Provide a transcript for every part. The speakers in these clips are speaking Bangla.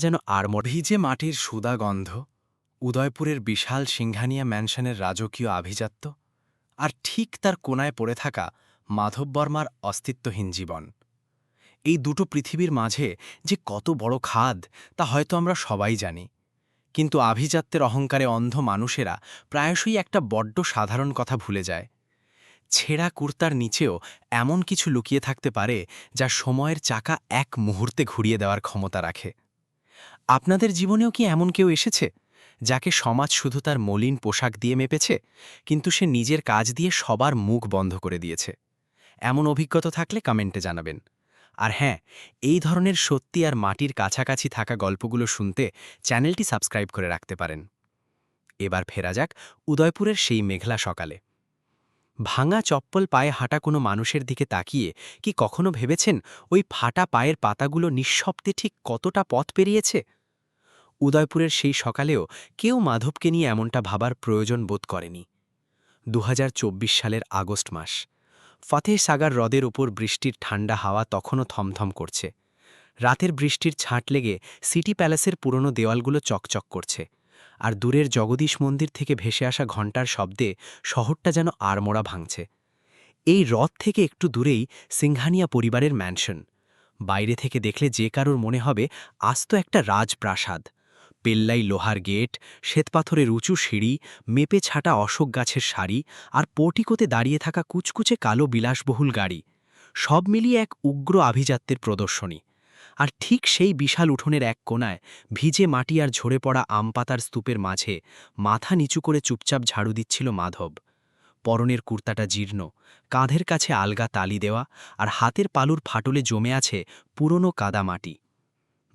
যেন ভিজে মাটির সুদা গন্ধ, উদয়পুরের বিশাল সিংহানিয়া ম্যানশনের রাজকীয় আভিজাত্য, আর ঠিক তার কোনায় পড়ে থাকা মাধব বর্মার অস্তিত্বহীন জীবন। এই দুটো পৃথিবীর মাঝে যে কত বড় খাদ তা হয়তো আমরা সবাই জানি, কিন্তু আভিজাত্যের অহংকারে অন্ধ মানুষেরা প্রায়শই একটা বড্ড সাধারণ কথা ভুলে যায়। ছেঁড়া কুর্তার নিচেও এমন কিছু লুকিয়ে থাকতে পারে যা সময়ের চাকা এক মুহূর্তে ঘুরিয়ে দেওয়ার ক্ষমতা রাখে। আপনাদের জীবনেও কি এমন কেউ এসেছে যাকে সমাজ শুধু তার মলিন পোশাক দিয়ে মেপেছে, কিন্তু সে নিজের কাজ দিয়ে সবার মুখ বন্ধ করে দিয়েছে? এমন অভিজ্ঞতা থাকলে কমেন্টে জানাবেন। আর হ্যাঁ, এই ধরনের সত্যি আর মাটির কাছাকাছি থাকা গল্পগুলো শুনতে চ্যানেলটি সাবস্ক্রাইব করে রাখতে পারেন। এবার ফেরা যাক উদয়পুরের সেই মেঘলা সকালে। ভাঙা চপ্পল পায়ে হাঁটা কোনো মানুষের দিকে তাকিয়ে কি কখনো ভেবেছেন ওই ফাটা পায়ের পাতাগুলো নিঃশব্দে ঠিক কতটা পথ পেরিয়েছে? উদয়পুরের সেই সকালেও কেউ মাধবকে নিয়ে এমনটা ভাবার প্রয়োজন বোধ করেনি। ২০২৪ সালের আগস্ট মাস। ফতেহ সাগর হ্রদের ওপর বৃষ্টির ঠান্ডা হাওয়া তখনও থমথম করছে। রাতের বৃষ্টির ছাঁট লেগে সিটি প্যালেসের পুরনো দেওয়ালগুলো চকচক করছে, আর দূরের জগদীশ মন্দির থেকে ভেসে আসা ঘণ্টার শব্দে শহরটা যেন আড়মোড়া ভাঙছে। এই হ্রদ থেকে একটু দূরেই সিংহানিয়া পরিবারের ম্যানশন। বাইরে থেকে দেখলে যে কারোর মনে হবে আস্ত একটা রাজপ্রাসাদ। পেল্লাই লোহার গেট, শ্বেতপাথরের উঁচু সিঁড়ি, মেপে ছাটা অশোক গাছের সারি, আর পোর্টিকোতে দাঁড়িয়ে থাকা কুচকুচে কালো বিলাসবহুল গাড়ি, সব মিলিয়ে এক উগ্র আভিজাত্যের প্রদর্শনী। আর ঠিক সেই বিশাল উঠোনের এক কোণায় ভিজে মাটি আর ঝরে পড়া আমপাতার স্তূপের মাঝে মাথা নিচু করে চুপচাপ ঝাড়ু দিচ্ছিল মাধব। পরনের কুর্তাটা জীর্ণ, কাঁধের কাছে আলগা তালি দেওয়া, আর হাতের পালুর ফাটলে জমে আছে পুরনো কাদা মাটি।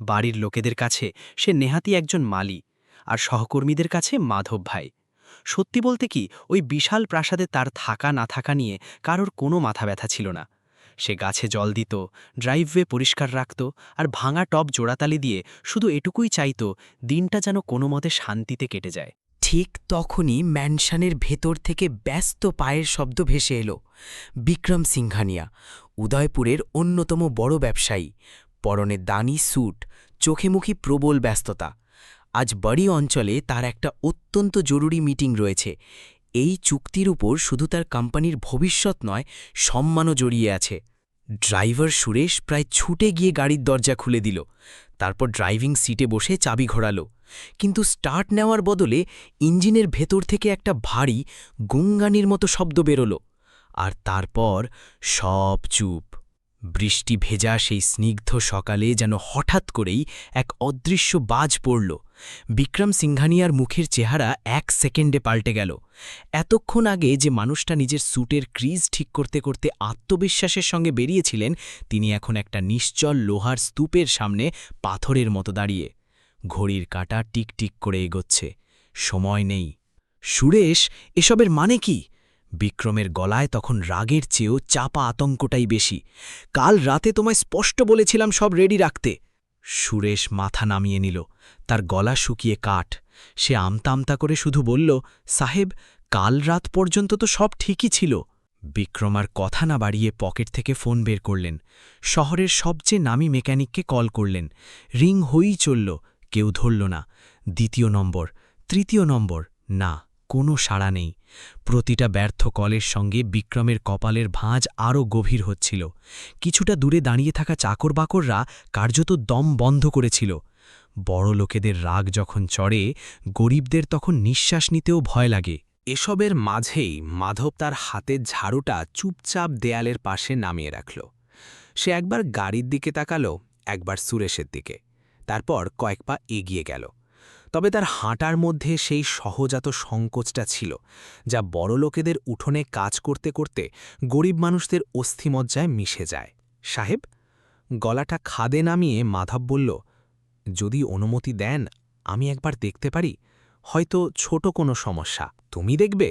বাড়ির লোকেদের কাছে সে নেহাতি একজন মালি, আর সহকর্মীদের কাছে মাধব ভাই। সত্যি বলতে কি, ওই বিশাল প্রাসাদে তার থাকা না থাকা নিয়ে কারোর কোনো মাথা ব্যথা ছিল না। সে গাছে জল দিত, ড্রাইভওয়ে পরিষ্কার রাখত, আর ভাঙা টব জোড়াতালি দিয়ে শুধু এটুকুই চাইত দিনটা যেন কোনো মতে শান্তিতে কেটে যায়। ঠিক তখনই ম্যানশনের ভেতর থেকে ব্যস্ত পায়ের শব্দ ভেসে এলো। বিক্রম সিংহানিয়া, উদয়পুরের অন্যতম বড় ব্যবসায়ী, পরনে দানি স্যুট, চোখে মুখে প্রবল ব্যস্ততা। আজ বাড়ি অঞ্চলে তার একটা অত্যন্ত জরুরি মিটিং রয়েছে। এই চুক্তির উপর শুধু তার কোম্পানির ভবিষ্যৎ নয়, সম্মানও জড়িয়ে আছে। ড্রাইভার সুরেশ প্রায় ছুটে গিয়ে গাড়ির দরজা খুলে দিল, তারপর ড্রাইভিং সিটে বসে চাবি ঘোরাল। কিন্তু স্টার্ট নেওয়ার বদলে ইঞ্জিনের ভেতর থেকে একটা ভারী গুঙ্গানির মতো শব্দ বেরোল, আর তারপর সব চুপ। বৃষ্টি ভেজা সেই স্নিগ্ধ সকালে যেন হঠাৎ করেই এক অদৃশ্য বাজ পড়ল। বিক্রম সিংহানিয়ার মুখের চেহারা এক সেকেন্ডে পাল্টে গেল। এতক্ষণ আগে যে মানুষটা নিজের স্যুটের ক্রিজ ঠিক করতে করতে আত্মবিশ্বাসের সঙ্গে বেরিয়েছিলেন, তিনি এখন একটা নিশ্চল লোহার স্তূপের সামনে পাথরের মতো দাঁড়িয়ে। ঘড়ির কাঁটা টিকটিক করে এগোচ্ছে, সময় নেই। সুরেশ, এসবের মানে কি? বিক্রমের গলায় তখন রাগের চেয়েও চাপা আতঙ্কটাই বেশি। কাল রাতে তোমায় স্পষ্ট বলেছিলাম সব রেডি রাখতে। সুরেশ মাথা নামিয়ে নিল, তার গলা শুকিয়ে কাঠ। সে আমতা আমতা করে শুধু বলল, সাহেব, কাল রাত পর্যন্ত তো সব ঠিকই ছিল। বিক্রম আর কথা না বাড়িয়ে পকেট থেকে ফোন বের করলেন। শহরের সবচেয়ে নামী মেকানিককে কল করলেন। রিং হয়েই চলল, কেউ ধরল না। দ্বিতীয় নম্বর, তৃতীয় নম্বর, না, কোনো সাড়া নেই। প্রতিটা ব্যর্থ কলের সঙ্গে বিক্রমের কপালের ভাঁজ আরও গভীর হচ্ছিল। কিছুটা দূরে দাঁড়িয়ে থাকা চাকরবাকররা কার্যত দম বন্ধ করেছিল। বড় লোকেদের রাগ যখন চড়ে, গরিবদের তখন নিঃশ্বাস নিতেও ভয় লাগে। এসবের মাঝেই মাধব তার হাতের ঝাড়ুটা চুপচাপ দেয়ালের পাশে নামিয়ে রাখল। সে একবার গাড়ির দিকে তাকালো, একবার সুরেশের দিকে, তারপর কয়েক পা এগিয়ে গেল। তবে তার হাঁটার মধ্যে সেই সহজাত সংকোচটা ছিল, যা বড় লোকেদের উঠোনে কাজ করতে করতে গরিব মানুষদের অস্থিমজ্জায় মিশে যায়। সাহেব, গলাটা খাদে নামিয়ে মাধব বলল, যদি অনুমতি দেন আমি একবার দেখতে পারি, হয়তো ছোট কোনো সমস্যা। তুমি দেখবে?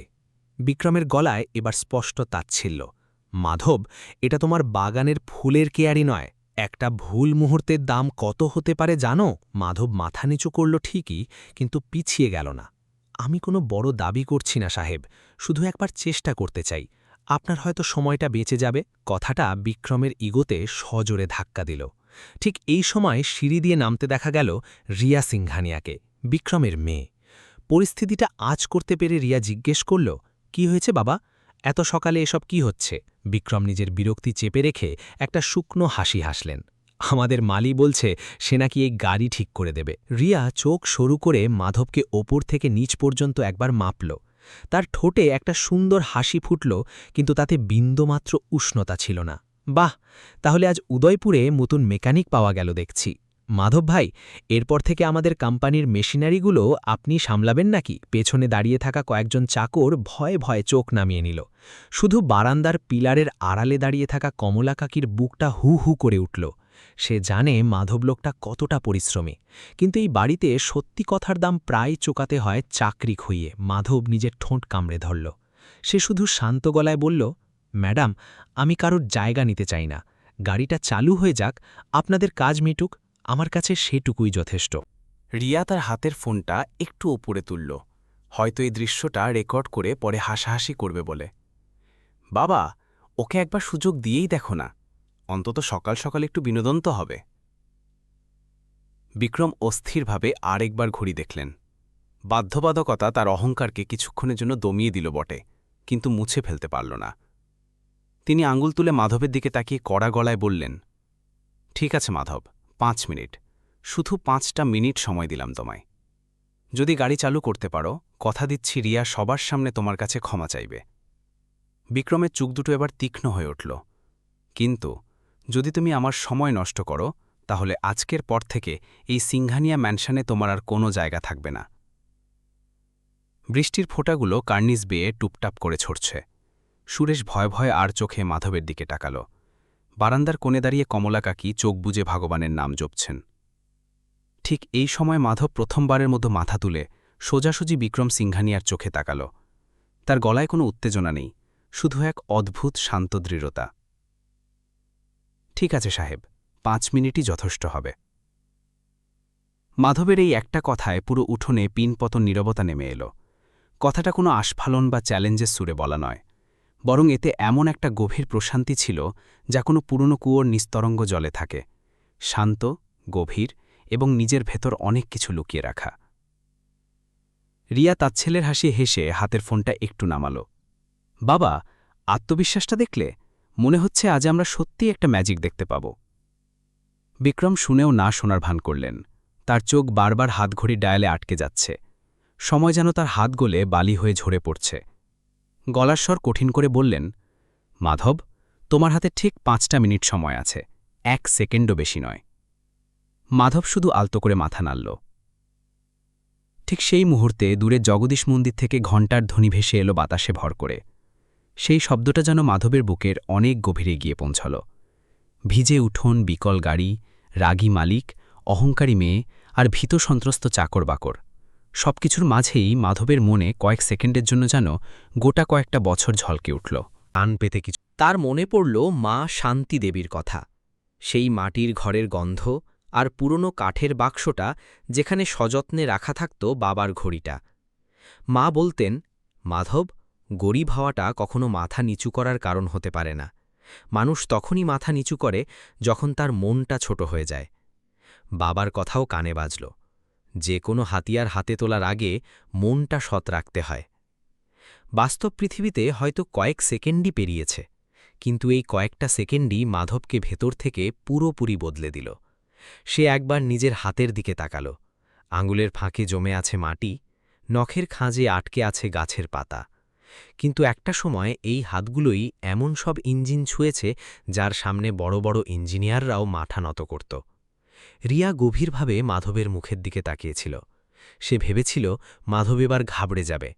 বিক্রমের গলায় এবার স্পষ্ট তাচ্ছিল্য। মাধব, এটা তোমার বাগানের ফুলের কেয়ারি নয়। একটা ভুল মুহূর্তের দাম কত হতে পারে জানো? মাধব মাথা নিচু করল ঠিকই, কিন্তু পিছিয়ে গেল না। আমি কোনো বড় দাবি করছি না সাহেব, শুধু একবার চেষ্টা করতে চাই। আপনার হয়তো সময়টা বেঁচে যাবে। কথাটা বিক্রমের ইগোতে সজোরে ধাক্কা দিল। ঠিক এই সময় সিঁড়ি দিয়ে নামতে দেখা গেল রিয়া সিংঘানিয়াকে, বিক্রমের মেয়ে। পরিস্থিতিটা আঁচ করতে পেরে রিয়া জিজ্ঞেস করল, কি হয়েছে বাবা, এত সকালে এসব কি হচ্ছে? বিক্রম নিজের বিরক্তি চেপে রেখে একটা শুকনো হাসি হাসলেন। আমাদের মালি বলছে সে নাকি এই গাড়ি ঠিক করে দেবে। রিয়া চোখ সরু করে মাধবকে ওপর থেকে নিচ পর্যন্ত একবার মাপল। তার ঠোঁটে একটা সুন্দর হাসি ফুটল, কিন্তু তাতে বিন্দুমাত্র উষ্ণতা ছিল না। বাহ, তাহলে আজ উদয়পুরে নতুন মেকানিক পাওয়া গেল দেখছি। মাধব ভাই, এরপর থেকে আমাদের কোম্পানির মেশিনারিগুলো আপনি সামলাবেন নাকি? পেছনে দাঁড়িয়ে থাকা কয়েকজন চাকর ভয়ে ভয়ে চোখ নামিয়ে নিল। শুধু বারান্দার পিলারের আড়ালে দাঁড়িয়ে থাকা কমলা কাকির বুকটা হু হু করে উঠল। সে জানে মাধব লোকটা কতটা পরিশ্রমী, কিন্তু এই বাড়িতে সত্যি কথার দাম প্রায় চোকাতে হয় চাকরি খুইয়ে। মাধব নিজের ঠোঁট কামড়ে ধরল। সে শুধু শান্ত গলায় বলল, ম্যাডাম, আমি কারোর জায়গা নিতে চাই না। গাড়িটা চালু হয়ে যাক, আপনাদের কাজ মিটুক, আমার কাছে সেটুকুই যথেষ্ট। রিয়া তার হাতের ফোনটা একটু ওপরে তুলল, হয়তো এই দৃশ্যটা রেকর্ড করে পরে হাসাহাসি করবে বলে। বাবা, ওকে একবার সুযোগ দিয়েই দেখো না, অন্তত সকাল সকাল একটু বিনোদন তো হবে। বিক্রম অস্থিরভাবে আরেকবার ঘড়ি দেখলেন। বাধ্যবাধকতা তার অহংকারকে কিছুক্ষণের জন্য দমিয়ে দিল বটে, কিন্তু মুছে ফেলতে পারল না। তিনি আঙুল তুলে মাধবের দিকে তাকিয়ে কড়া গলায় বললেন, ঠিক আছে মাধব, 5 মিনিট, শুধু 5টা মিনিট সময় দিলাম তোমায়। যদি গাড়ি চালু করতে পারো, কথা দিচ্ছি রিয়া সবার সামনে তোমার কাছে ক্ষমা চাইবে। বিক্রমের চোখ দুটো এবার তীক্ষ্ণ হয়ে উঠল। কিন্তু যদি তুমি আমার সময় নষ্ট করো, তাহলে আজকের পর থেকে এই সিংঘানিয়া ম্যানশনে তোমার আর কোনো জায়গা থাকবে না। বৃষ্টির ফোঁটাগুলো কার্নিস বেয়ে টুপটাপ করে ছড়ছে। সুরেশ ভয়ে ভয়ে আর চোখে মাধবের দিকে তাকাল। বারান্দার কোণে দাঁড়িয়ে কমলা কাকি চোখ বুজে ভগবানের নাম জপছেন। ঠিক এই সময় মাধব প্রথমবারের মতো মাথা তুলে সোজাসুজি বিক্রম সিংঘানিয়ার চোখে তাকাল। তার গলায় কোনো উত্তেজনা নেই, শুধু এক অদ্ভুত শান্ত দৃঢ়তা। ঠিক আছে সাহেব, 5 মিনিটই যথেষ্ট হবে। মাধবের এই একটা কথায় পুরো উঠোনে পিনপতন নীরবতা নেমে এলো। কথাটা কোনো আস্ফালন বা চ্যালেঞ্জের সুরে বলা নয়, বরং এতে এমন একটা গভীর প্রশান্তি ছিল যা কোনো পুরনো কুয়োর নিস্তরঙ্গ জলে থাকে, শান্ত, গভীর এবং নিজের ভেতর অনেক কিছু লুকিয়ে রাখা। রিয়া তাচ্ছেলের হাসি হেসে হাতের ফোনটা একটু নামাল। বাবা, আত্মবিশ্বাসটা দেখলে? মনে হচ্ছে আজ আমরা সত্যিই একটা ম্যাজিক দেখতে পাব। বিক্রম শুনেও না শোনার ভান করলেন। তার চোখ বারবার হাতঘড়ির ডায়ালে আটকে যাচ্ছে। সময় যেন তার হাত গলে বালি হয়ে ঝরে পড়ছে। গলার স্বর কঠিন করে বললেন, মাধব, তোমার হাতে ঠিক 5টা মিনিট সময় আছে, 1 সেকেন্ডও বেশি নয়। মাধব শুধু আলতো করে মাথা নাড়ল। ঠিক সেই মুহূর্তে দূরে জগদীশ মন্দির থেকে ঘণ্টার ধ্বনি ভেসে এলো বাতাসে ভর করে। সেই শব্দটা যেন মাধবের বুকের অনেক গভীরে গিয়ে পৌঁছল। ভিজে উঠোন, বিকল গাড়ি, রাগী মালিক, অহংকারী মেয়ে আর ভীত সন্ত্রস্ত চাকর বাকর, সবকিছুর মাঝেই মাধবের মনে কয়েক সেকেন্ডের জন্য যেন গোটা কয়েকটা বছর ঝলকে উঠল। টান পেতে কিছু তার মনে পড়ল মা শান্তি দেবীর কথা, সেই মাটির ঘরের গন্ধ আর পুরনো কাঠের বাক্সটা যেখানে সযত্নে রাখা থাকত বাবার ঘড়িটা। মা বলতেন, মাধব, গরিব হওয়াটা কখনো মাথা নিচু করার কারণ হতে পারে না। মানুষ তখনই মাথা নিচু করে যখন তার মনটা ছোট হয়ে যায়। বাবার কথাও কানে বাজল, যে কোনো হাতিয়ার হাতে তোলার আগে মনটা সৎ রাখতে হয়। বাস্তব পৃথিবীতে হয়তো কয়েক সেকেন্ডই পেরিয়েছে, কিন্তু এই কয়েকটা সেকেন্ডই মাধবকে ভেতর থেকে পুরোপুরি বদলে দিল। সে একবার নিজের হাতের দিকে তাকাল। আঙুলের ফাঁকে জমে আছে মাটি, নখের খাঁজে আটকে আছে গাছের পাতা। কিন্তু একটা সময় এই হাতগুলোই এমন সব ইঞ্জিন ছুঁয়েছে যার সামনে বড় বড় ইঞ্জিনিয়াররাও মাথা নত করত। রিয়া গভীরভাবে মাধবের মুখের দিকে তাকিয়েছিল। সে ভেবেছিল মাধব এবার ঘাবড়ে যাবে,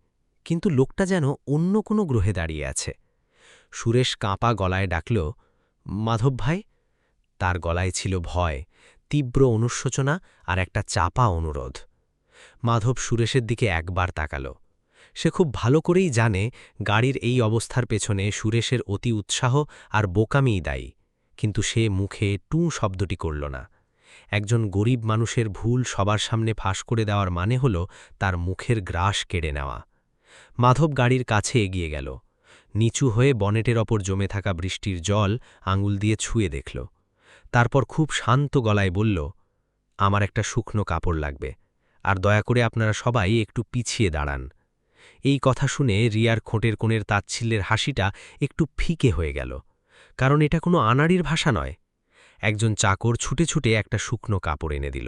কিন্তু লোকটা যেন অন্য কোনো গ্রহে দাঁড়িয়ে আছে। সুরেশ কাঁপা গলায় ডাকল, মাধব ভাই। তার গলায় ছিল ভয়, তীব্র অনুশোচনা আর একটা চাপা অনুরোধ। মাধব সুরেশের দিকে একবার তাকাল। সে খুব ভালো করেই জানে গাড়ির এই অবস্থার পেছনে সুরেশের অতি উৎসাহ আর বোকামিই দায়ী, কিন্তু সে মুখে টুঁ শব্দটি করল না। একজন গরিব মানুষের ভুল সবার সামনে ফাঁস করে দেওয়ার মানে হল তার মুখের গ্রাস কেড়ে নেওয়া। মাধব গাড়ির কাছে এগিয়ে গেল। নিচু হয়ে বনেটের ওপর জমে থাকা বৃষ্টির জল আঙুল দিয়ে ছুঁয়ে দেখল। তারপর খুব শান্ত গলায় বলল, আমার একটা শুকনো কাপড় লাগবে, আর দয়া করে আপনারা সবাই একটু পিছিয়ে দাঁড়ান। এই কথা শুনে রিয়ার ঠোঁটের কোণের তাচ্ছিল্যের হাসিটা একটু ফিকে হয়ে গেল, কারণ এটা কোনো আনাড়ির ভাষা নয়। একজন চাকর ছুটে ছুটে একটা শুকনো কাপড় এনে দিল।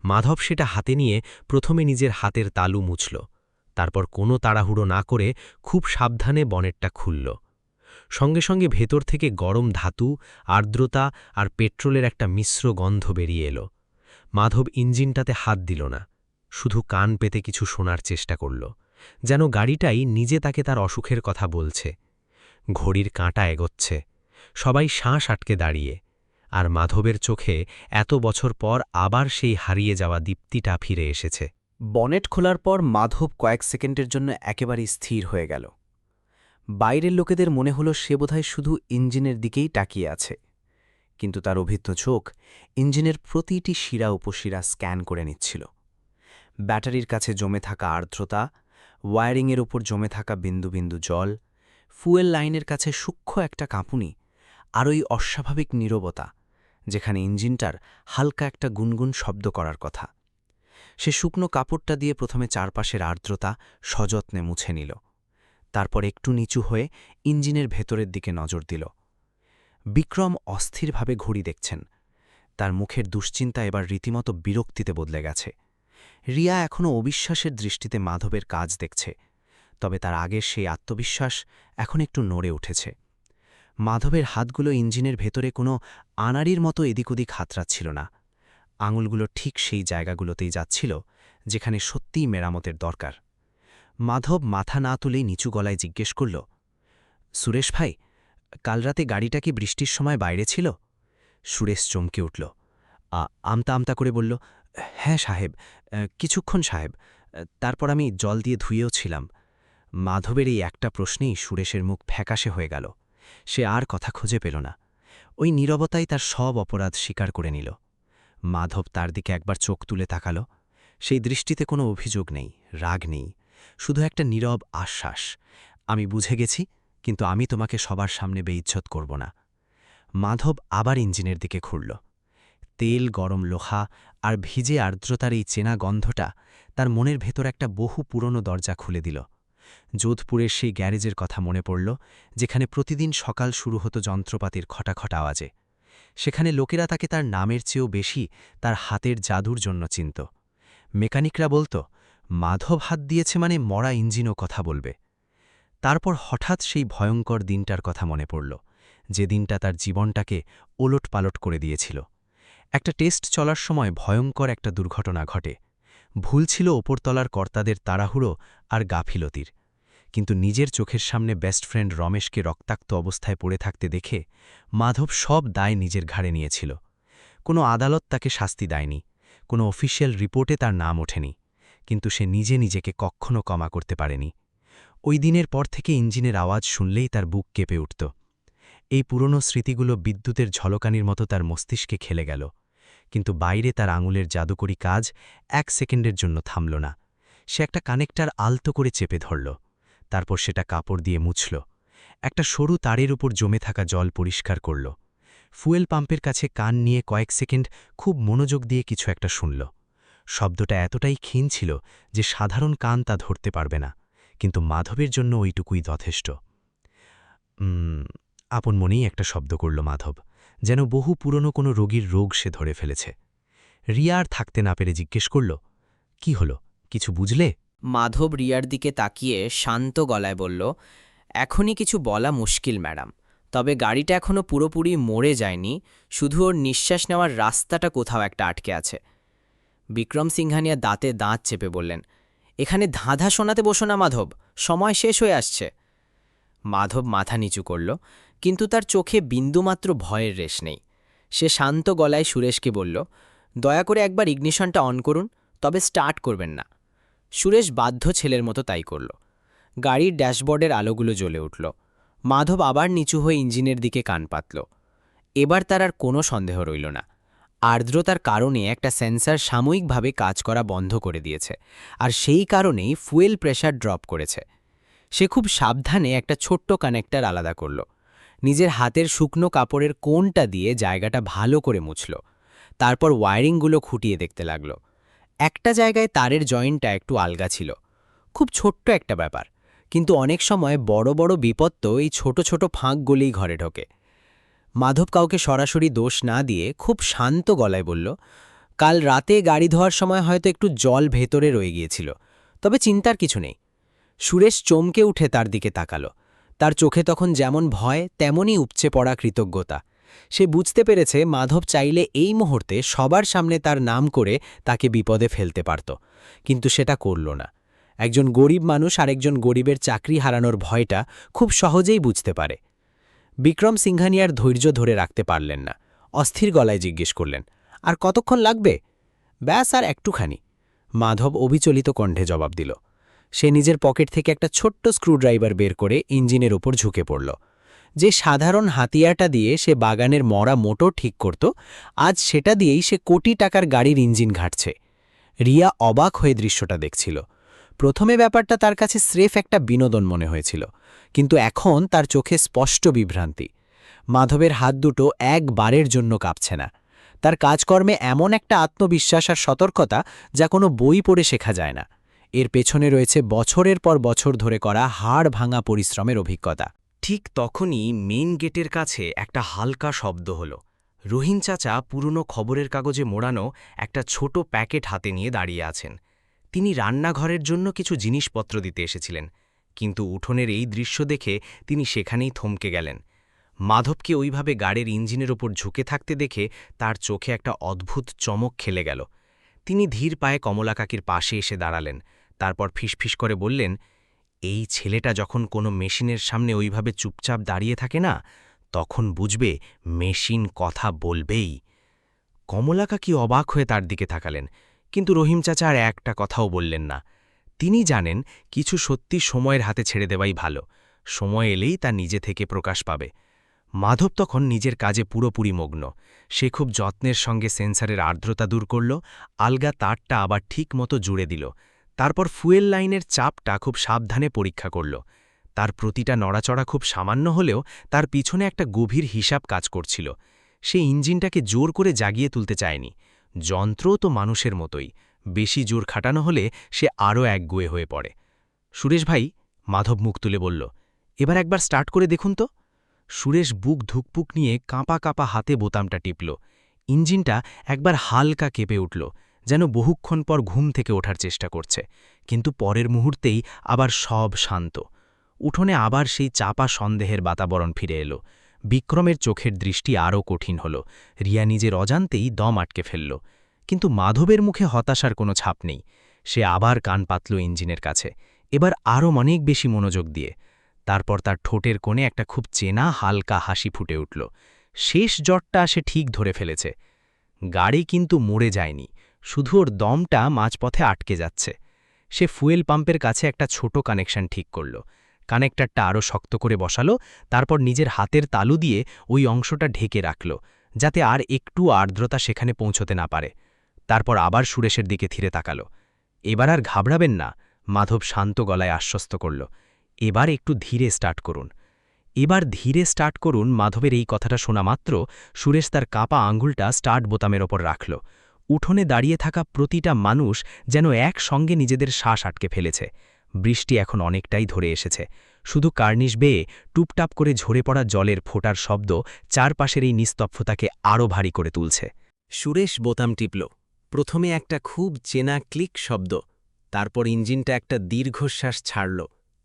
মাধব সেটা হাতে নিয়ে প্রথমে নিজের হাতের তালু মুছল, তারপর কোনো তাড়াহুড়ো না করে খুব সাবধানে বনেটটা খুলল। সঙ্গে সঙ্গে ভেতর থেকে গরম ধাতু, আর্দ্রতা আর পেট্রোলের একটা মিশ্র গন্ধ বেরিয়ে এলো। মাধব ইঞ্জিনটাতে হাত দিল না, শুধু কান পেতে কিছু শোনার চেষ্টা করল, যেন গাড়িটাই নিজে তাকে তার অসুখের কথা বলছে। ঘড়ির কাঁটা এগোচ্ছে, সবাই শ্বাস আটকে দাঁড়িয়ে, আর মাধবের চোখে এত বছর পর আবার সেই হারিয়ে যাওয়া দীপ্তিটা ফিরে এসেছে। বনেট খোলার পর মাধব কয়েক সেকেন্ডের জন্য একেবারে স্থির হয়ে গেল। বাইরের লোকেদের মনে হলো সে বোধহয় শুধু ইঞ্জিনের দিকেই তাকিয়ে আছে, কিন্তু তার অভিজ্ঞ চোখ ইঞ্জিনের প্রতিটি শিরা উপশিরা স্ক্যান করে নিচ্ছিল। ব্যাটারির কাছে জমে থাকা আর্দ্রতা, ওয়্যারিংয়ের ওপর জমে থাকা বিন্দু বিন্দু জল, ফুয়েল লাইনের কাছে সূক্ষ্ম একটা কাঁপুনি, আর ওই অস্বাভাবিক নীরবতা যেখানে ইঞ্জিনটার হালকা একটা গুনগুন শব্দ করার কথা। সে শুকনো কাপড়টা দিয়ে প্রথমে চারপাশের আর্দ্রতা সযত্নে মুছে নিল, তারপর একটু নিচু হয়ে ইঞ্জিনের ভেতরের দিকে নজর দিল। বিক্রম অস্থিরভাবে ঘড়ি দেখছেন, তার মুখের দুশ্চিন্তা এবার রীতিমতো বিরক্তিতে বদলে গেছে। রিয়া এখনও অবিশ্বাসের দৃষ্টিতে মাধবের কাজ দেখছে, তবে তার আগের সেই আত্মবিশ্বাস এখন একটু নড়ে উঠেছে। মাধবের হাতগুলো ইঞ্জিনের ভেতরে কোনো আনাড়ির মতো এদিক ওদিক হাতড়াচ্ছিল না, আঙুলগুলো ঠিক সেই জায়গাগুলোতেই যাচ্ছিল যেখানে সত্যিই মেরামতের দরকার। মাধব মাথা না তুলেই নিচু গলায় জিজ্ঞেস করল, সুরেশ ভাই, কাল রাতে গাড়িটা কি বৃষ্টির সময় বাইরে ছিল? সুরেশ চমকে উঠল, আমতা আমতা করে বলল, হ্যাঁ সাহেব, কিছুক্ষণ সাহেব। তারপর আমি জল দিয়ে ধুয়েও ছিলাম। মাধবের এই একটা প্রশ্নেই সুরেশের মুখ ফ্যাকাশে হয়ে গেল। সে আর কথা খুঁজে পেল না, ওই নীরবতাই তার সব অপরাধ স্বীকার করে নিল। মাধব তার দিকে একবার চোখ তুলে তাকাল, সেই দৃষ্টিতে কোনো অভিযোগ নেই, রাগ নেই, শুধু একটা নীরব আশ্বাস, আমি বুঝে গেছি, কিন্তু আমি তোমাকে সবার সামনে বেইজ্জত করব না। মাধব আবার ইঞ্জিনের দিকে ঘুরল। তেল, গরম লোহা আর ভিজে আর্দ্রতার এই চেনা গন্ধটা তার মনের ভেতর একটা বহু পুরনো দরজা খুলে দিল। যোধপুরের সেই গ্যারেজের কথা মনে পড়ল, যেখানে প্রতিদিন সকাল শুরু হতো যন্ত্রপাতির খটাখট আওয়াজে। সেখানে লোকেরা তাকে তার নামের চেয়েও বেশি তার হাতের জাদুর জন্য চিনত। মেকানিকরা বলত, মাধব হাত দিয়েছে মানে মরা ইঞ্জিনও কথা বলবে। তারপর হঠাৎ সেই ভয়ঙ্কর দিনটার কথা মনে পড়ল, যে দিনটা তার জীবনটাকে ওলটপালট করে দিয়েছিল। একটা টেস্ট চলার সময় ভয়ঙ্কর একটা দুর্ঘটনা ঘটে। ভুল ছিল ওপরতলার কর্তাদের তাড়াহুড়ো আর গাফিলতির, কিন্তু নিজের চোখের সামনে বেস্ট ফ্রেন্ড রমেশকে রক্তাক্ত অবস্থায় পড়ে থাকতে দেখে মাধব সব দায় নিজের ঘাড়ে নিয়েছিল। কোনো আদালত তাকে শাস্তি দেয়নি, কোনো অফিসিয়াল রিপোর্টে তার নাম ওঠেনি, কিন্তু সে নিজে নিজেকে কখনো ক্ষমা করতে পারেনি। ওই দিনের পর থেকে ইঞ্জিনের আওয়াজ শুনলেই তার বুক কেঁপে উঠত। এই পুরনো স্মৃতিগুলো বিদ্যুতের ঝলকানির মতো তার মস্তিষ্কে খেলে গেল, কিন্তু বাইরে তার আঙুলের জাদুকরি কাজ 1 সেকেন্ডের জন্য থামল না। সে একটা কানেক্টার আলতো করে চেপে ধরল, তারপর সেটা কাপড় দিয়ে মুছল, একটা সরু তারের উপর জমে থাকা জল পরিষ্কার করল। ফুয়েল পাম্পের কাছে কান নিয়ে কয়েক সেকেন্ড খুব মনোযোগ দিয়ে কিছু একটা শুনল। শব্দটা এতটাই ক্ষীণ ছিল যে সাধারণ কান তা ধরতে পারবে না, কিন্তু মাধবের জন্য ওইটুকুই যথেষ্ট। আপন মনেই একটা শব্দ করল মাধব, যেন বহু পুরনো কোনো রোগীর রোগ সে ধরে ফেলেছে। রিয়া আর থাকতে না পেরে জিজ্ঞেস করল, কি হলো, কিছু বুঝলে? মাধব রিয়ার দিকে তাকিয়ে শান্ত গলায় বলল, এখনই কিছু বলা মুশকিল ম্যাডাম, তবে গাড়িটা এখনও পুরোপুরি মরে যায়নি, শুধু ওর নিঃশ্বাস নেওয়ার রাস্তাটা কোথাও একটা আটকে আছে। বিক্রম সিংহানিয়া দাঁতে দাঁত চেপে বললেন, এখানে ধাঁধা শোনাতে বসো না মাধব, সময় শেষ হয়ে আসছে। মাধব মাথা নিচু করল, কিন্তু তার চোখে বিন্দুমাত্র ভয়ের রেশ নেই। সে শান্ত গলায় সুরেশকে বলল, দয়া করে একবার ইগনিশনটা অন করুন, তবে স্টার্ট করবেন না। সুরেশ বাধ্য ছেলের মতো তাই করল। গাড়ির ড্যাশবোর্ডের আলোগুলো জ্বলে উঠল। মাধব আবার নিচু হয়ে ইঞ্জিনের দিকে কান পাতল। এবার তার আর কোনো সন্দেহ রইল না। আর্দ্রতার কারণে একটা সেন্সর সাময়িকভাবে কাজ করা বন্ধ করে দিয়েছে, আর সেই কারণেই ফুয়েল প্রেশার ড্রপ করেছে। সে খুব সাবধানে একটা ছোট্ট কানেক্টর আলাদা করল, নিজের হাতের শুকনো কাপড়ের কোণটা দিয়ে জায়গাটা ভালো করে মুছল। তারপর ওয়্যারিংগুলো খুঁটিয়ে দেখতে লাগল। একটা জায়গায় তারের জয়েন্টটা একটু আলগা ছিল। খুব ছোট্ট একটা ব্যাপার, কিন্তু অনেক সময় বড় বড় বিপদ তো এই ছোট ছোট ফাঁকগুলিই ঘরে ঢোকে। মাধব কাউকে সরাসরি দোষ না দিয়ে খুব শান্ত গলায় বলল, কাল রাতে গাড়ি ধোয়ার সময় হয়তো একটু জল ভেতরে রয়ে গিয়েছিল, তবে চিন্তার কিছু নেই। সুরেশ চমকে উঠে তার দিকে তাকালো। তার চোখে তখন যেমন ভয় তেমনই উপচে পড়া কৃতজ্ঞতা। সে বুঝতে পেরেছে মাধব চাইলে এই মুহূর্তে সবার সামনে তার নাম করে তাকে বিপদে ফেলতে পারত, কিন্তু সেটা করল না। একজন গরিব মানুষ আরেকজন গরিবের চাকরি হারানোর ভয়টা খুব সহজেই বুঝতে পারে। বিক্রম সিংঘানিয়ার ধৈর্য ধরে রাখতে পারলেন না। অস্থির গলায় জিজ্ঞেস করলেন, আর কতক্ষণ লাগবে? ব্যাস আর একটুখানি, মাধব অবিচলিত কণ্ঠে জবাব দিল। সে নিজের পকেট থেকে একটা ছোট্ট স্ক্রুড্রাইভার বের করে ইঞ্জিনের ওপর ঝুঁকে পড়ল। যে সাধারণ হাতিয়ারটা দিয়ে সে বাগানের মরা মোটর ঠিক করত, আজ সেটা দিয়েই সে কোটি টাকার গাড়ির ইঞ্জিন ঘাঁটছে। রিয়া অবাক হয়ে দৃশ্যটা দেখছিল। প্রথমে ব্যাপারটা তার কাছে স্রেফ একটা বিনোদন মনে হয়েছিল, কিন্তু এখন তার চোখে স্পষ্ট বিভ্রান্তি। মাধবের হাত দুটো একবারের জন্য কাঁপছে না। তার কাজকর্মে এমন একটা আত্মবিশ্বাস আর সতর্কতা যা কোনো বই পড়ে শেখা যায় না। এর পেছনে রয়েছে বছরের পর বছর ধরে করা হাড় ভাঙা পরিশ্রমের অভিজ্ঞতা। ঠিক তখনই মেইন গেটের কাছে একটা হালকা শব্দ হল। রহিম চাচা পুরনো খবরের কাগজে মোড়ানো একটা ছোট প্যাকেট হাতে নিয়ে দাঁড়িয়ে আছেন। তিনি রান্নাঘরের জন্য কিছু জিনিসপত্র দিতে এসেছিলেন, কিন্তু উঠোনের এই দৃশ্য দেখে তিনি সেখানেই থমকে গেলেন। মাধবকে ওইভাবে গাড়ির ইঞ্জিনের ওপর ঝুঁকে থাকতে দেখে তার চোখে একটা অদ্ভুত চমক খেলে গেল। তিনি ধীর পায়ে কমলা কাকির পাশে এসে দাঁড়ালেন, তারপর ফিসফিস করে বললেন, এই ছেলেটা যখন কোনো মেশিনের সামনে ওইভাবে চুপচাপ দাঁড়িয়ে থাকে না, তখন বুঝবে মেশিন কথা বলবেই। কমলা কাকি অবাক হয়ে তার দিকে তাকালেন, কিন্তু রহিম চাচা আর একটা কথাও বললেন না। তিনি জানেন কিছু সত্যি সময়ের হাতে ছেড়ে দেওয়াই ভালো, সময় এলেই তা নিজে থেকে প্রকাশ পাবে। মাধব তখন নিজের কাজে পুরোপুরি মগ্ন। সে খুব যত্নের সঙ্গে সেন্সারের আর্দ্রতা দূর করল, আলগা তারটা আবার ঠিক মতো জুড়ে দিল। তারপর ফুয়েল লাইনের চাপটা খুব সাবধানে পরীক্ষা করল। তার প্রতিটা নড়াচড়া খুব সামান্য হলেও তার পিছনে একটা গভীর হিসাব কাজ করছিল। সে ইঞ্জিনটাকে জোর করে জাগিয়ে তুলতে চায়নি। যন্ত্রও তো মানুষের মতোই, বেশি জোর খাটানো হলে সে আরও একগুয়ে হয়ে পড়ে। সুরেশ ভাই, মাধব মুখ তুলে বলল, এবার একবার স্টার্ট করে দেখুন তো। সুরেশ বুক ধুকপুক নিয়ে কাঁপা কাঁপা হাতে বোতামটা টিপল। ইঞ্জিনটা একবার হালকা কেঁপে উঠল, যেন বহুক্ষণ পর ঘুম থেকে ওঠার চেষ্টা করছে, কিন্তু পরের মুহূর্তেই আবার সব শান্ত। উঠোনে আবার সেই চাপা সন্দেহের বাতাবরণ ফিরে এলো। বিক্রমের চোখের দৃষ্টি আরও কঠিন হল। রিয়া নিজের অজান্তেই দম আটকে ফেলল, কিন্তু মাধবের মুখে হতাশার কোনো ছাপ নেই। সে আবার কান পাতল ইঞ্জিনের কাছে, এবার আরও অনেক বেশি মনোযোগ দিয়ে। তারপর তার ঠোঁটের কোণে একটা খুব চেনা হালকা হাসি ফুটে উঠল। শেষ জটটা সে ঠিক ধরে ফেলেছে। গাড়ি কিন্তু মরে যায়নি, শুধু ওর দমটা মাঝপথে আটকে যাচ্ছে। সে ফুয়েল পাম্পের কাছে একটা ছোট কানেকশন ঠিক করল। কানেক্টরটা আরও শক্ত করে বসালো, তারপর নিজের হাতের তালু দিয়ে ওই অংশটা ঢেকে রাখল, যাতে আর একটু আর্দ্রতা সেখানে পৌঁছতে না পারে। তারপর আবার সুরেশের দিকে থিরে তাকালো। এবার আর ঘাবড়াবেন না, মাধব শান্ত গলায় আশ্বস্ত করল। এবার একটু ধীরে স্টার্ট করুন। এবার ধীরে স্টার্ট করুন। মাধবের এই কথাটা শোনা মাত্র সুরেশ তার কাপা আঙুলটা স্টার্ট বোতামের ওপর রাখল। উঠোনে দাঁড়িয়ে থাকা প্রতিটা মানুষ যেন একসঙ্গে নিজেদের শ্বাস আটকে ফেলেছে। বৃষ্টি এখন অনেকটাই ধরে এসেছে। শুধু কার্নিশ বেয়ে টুপটাপ করে ঝরে পড়া জলের ফোঁটার শব্দ চারপাশের এই নিস্তব্ধতাকে আরও ভারী করে তুলছে। সুরেশ বোতাম টিপল। প্রথমে একটা খুব চেনা ক্লিক শব্দ, তারপর ইঞ্জিনটা একটা দীর্ঘশ্বাস ছাড়ল,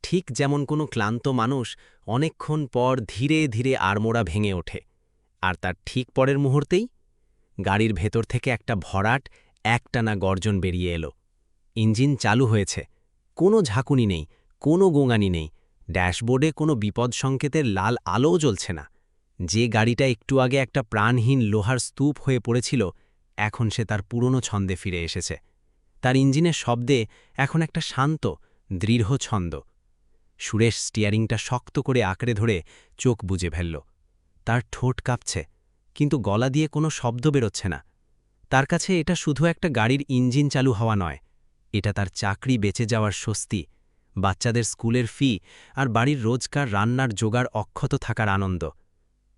ঠিক যেমন কোনো ক্লান্ত মানুষ অনেকক্ষণ পর ধীরে ধীরে আড়মোড়া ভেঙে ওঠে। আর তার ঠিক পরের মুহূর্তেই গাড়ির ভেতর থেকে একটা ভরাট একটানা গর্জন বেরিয়ে এলো। ইঞ্জিন চালু হয়েছে, কোনো ঝাঁকুনি নেই, কোনো গোঙানি নেই, ড্যাশবোর্ডে কোনো বিপদ সংকেতের লাল আলোও জ্বলছে না। যে গাড়িটা একটু আগে একটা প্রাণহীন লোহার স্তূপ হয়ে পড়েছিল, এখন সে তার পুরনো ছন্দে ফিরে এসেছে। তার ইঞ্জিনের শব্দে এখন একটা শান্ত, দৃঢ় ছন্দ। সুরেশ স্টিয়ারিংটা শক্ত করে আঁকড়ে ধরে চোখ বুজে ফেলল। তার ঠোঁট কাঁপছে, কিন্তু গলা দিয়ে কোনো শব্দ বেরোচ্ছে না। তার কাছে এটা শুধু একটা গাড়ির ইঞ্জিন চালু হওয়া নয়, এটা তার চাকরি বেঁচে যাওয়ার স্বস্তি, বাচ্চাদের স্কুলের ফি আর বাড়ির রোজকার রান্নার জোগাড় অক্ষত থাকার আনন্দ।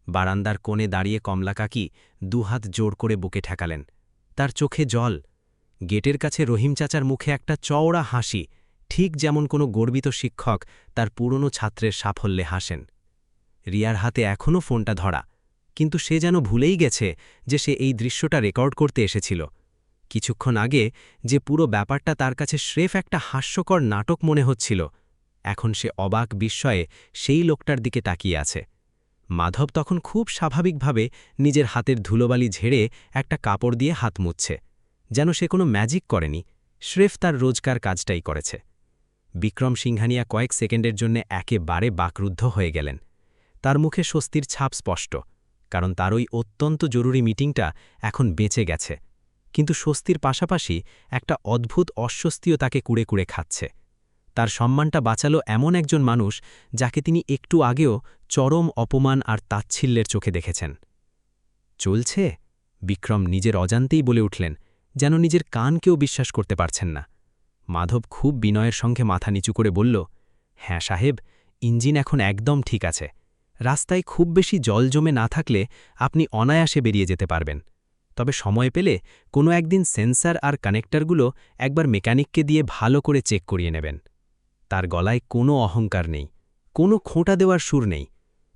বারান্দার কোণে দাঁড়িয়ে কমলা কাকি দুহাত জোর করে বুকে ঠেকালেন। তার চোখে জল। গেটের কাছে রহিম চাচার মুখে একটা চওড়া হাসি, ঠিক যেমন কোনো গর্বিত শিক্ষক তার পুরনো ছাত্রের সাফল্যে হাসেন। রিয়ার হাতে এখনও ফোনটা ধরা, কিন্তু সে যেন ভুলেই গেছে যে সে এই দৃশ্যটা রেকর্ড করতে এসেছিল। কিছুক্ষণ আগে যে পুরো ব্যাপারটা তার কাছে স্রেফ একটা হাস্যকর নাটক মনে হচ্ছিল, এখন সে অবাক বিস্ময়ে সেই লোকটার দিকে তাকিয়ে আছে। মাধব তখন খুব স্বাভাবিকভাবে নিজের হাতের ধুলোবালি ঝেড়ে একটা কাপড় দিয়ে হাত মুছছে, যেন সে কোনো ম্যাজিক করেনি, স্রেফ তার রোজকার কাজটাই করেছে। বিক্রম সিংহানিয়া কয়েক সেকেন্ডের জন্য একেবারে বাকরুদ্ধ হয়ে গেলেন। তার মুখে স্বস্তির ছাপ স্পষ্ট, কারণ তার ওই অত্যন্ত জরুরি মিটিংটা এখন বেঁচে গেছে। কিন্তু স্বস্তির পাশাপাশি একটা অদ্ভুত অস্বস্তিও তাকে কুড়ে কুড়ে খাচ্ছে। তার সম্মানটা বাঁচালো এমন একজন মানুষ যাকে তিনি একটু আগেও চরম অপমান আর তাচ্ছিল্যের চোখে দেখেছেন। চলছে? বিক্রম নিজের অজান্তেই বলে উঠলেন, যেন নিজের কানকেও বিশ্বাস করতে পারছেন না। মাধব খুব বিনয়ের সঙ্গে মাথা নিচু করে বলল, হ্যাঁ সাহেব, ইঞ্জিন এখন একদম ঠিক আছে। রাস্তায় খুব বেশি জল জমে না থাকলে আপনি অনায়াসে বেরিয়ে যেতে পারবেন। তবে সময় পেলে কোনো একদিন সেন্সার আর কানেক্টরগুলো একবার মেকানিককে দিয়ে ভালো করে চেক করিয়ে নেবেন। তার গলায় কোনো অহংকার নেই, কোনো খোঁটা দেওয়ার সুর নেই।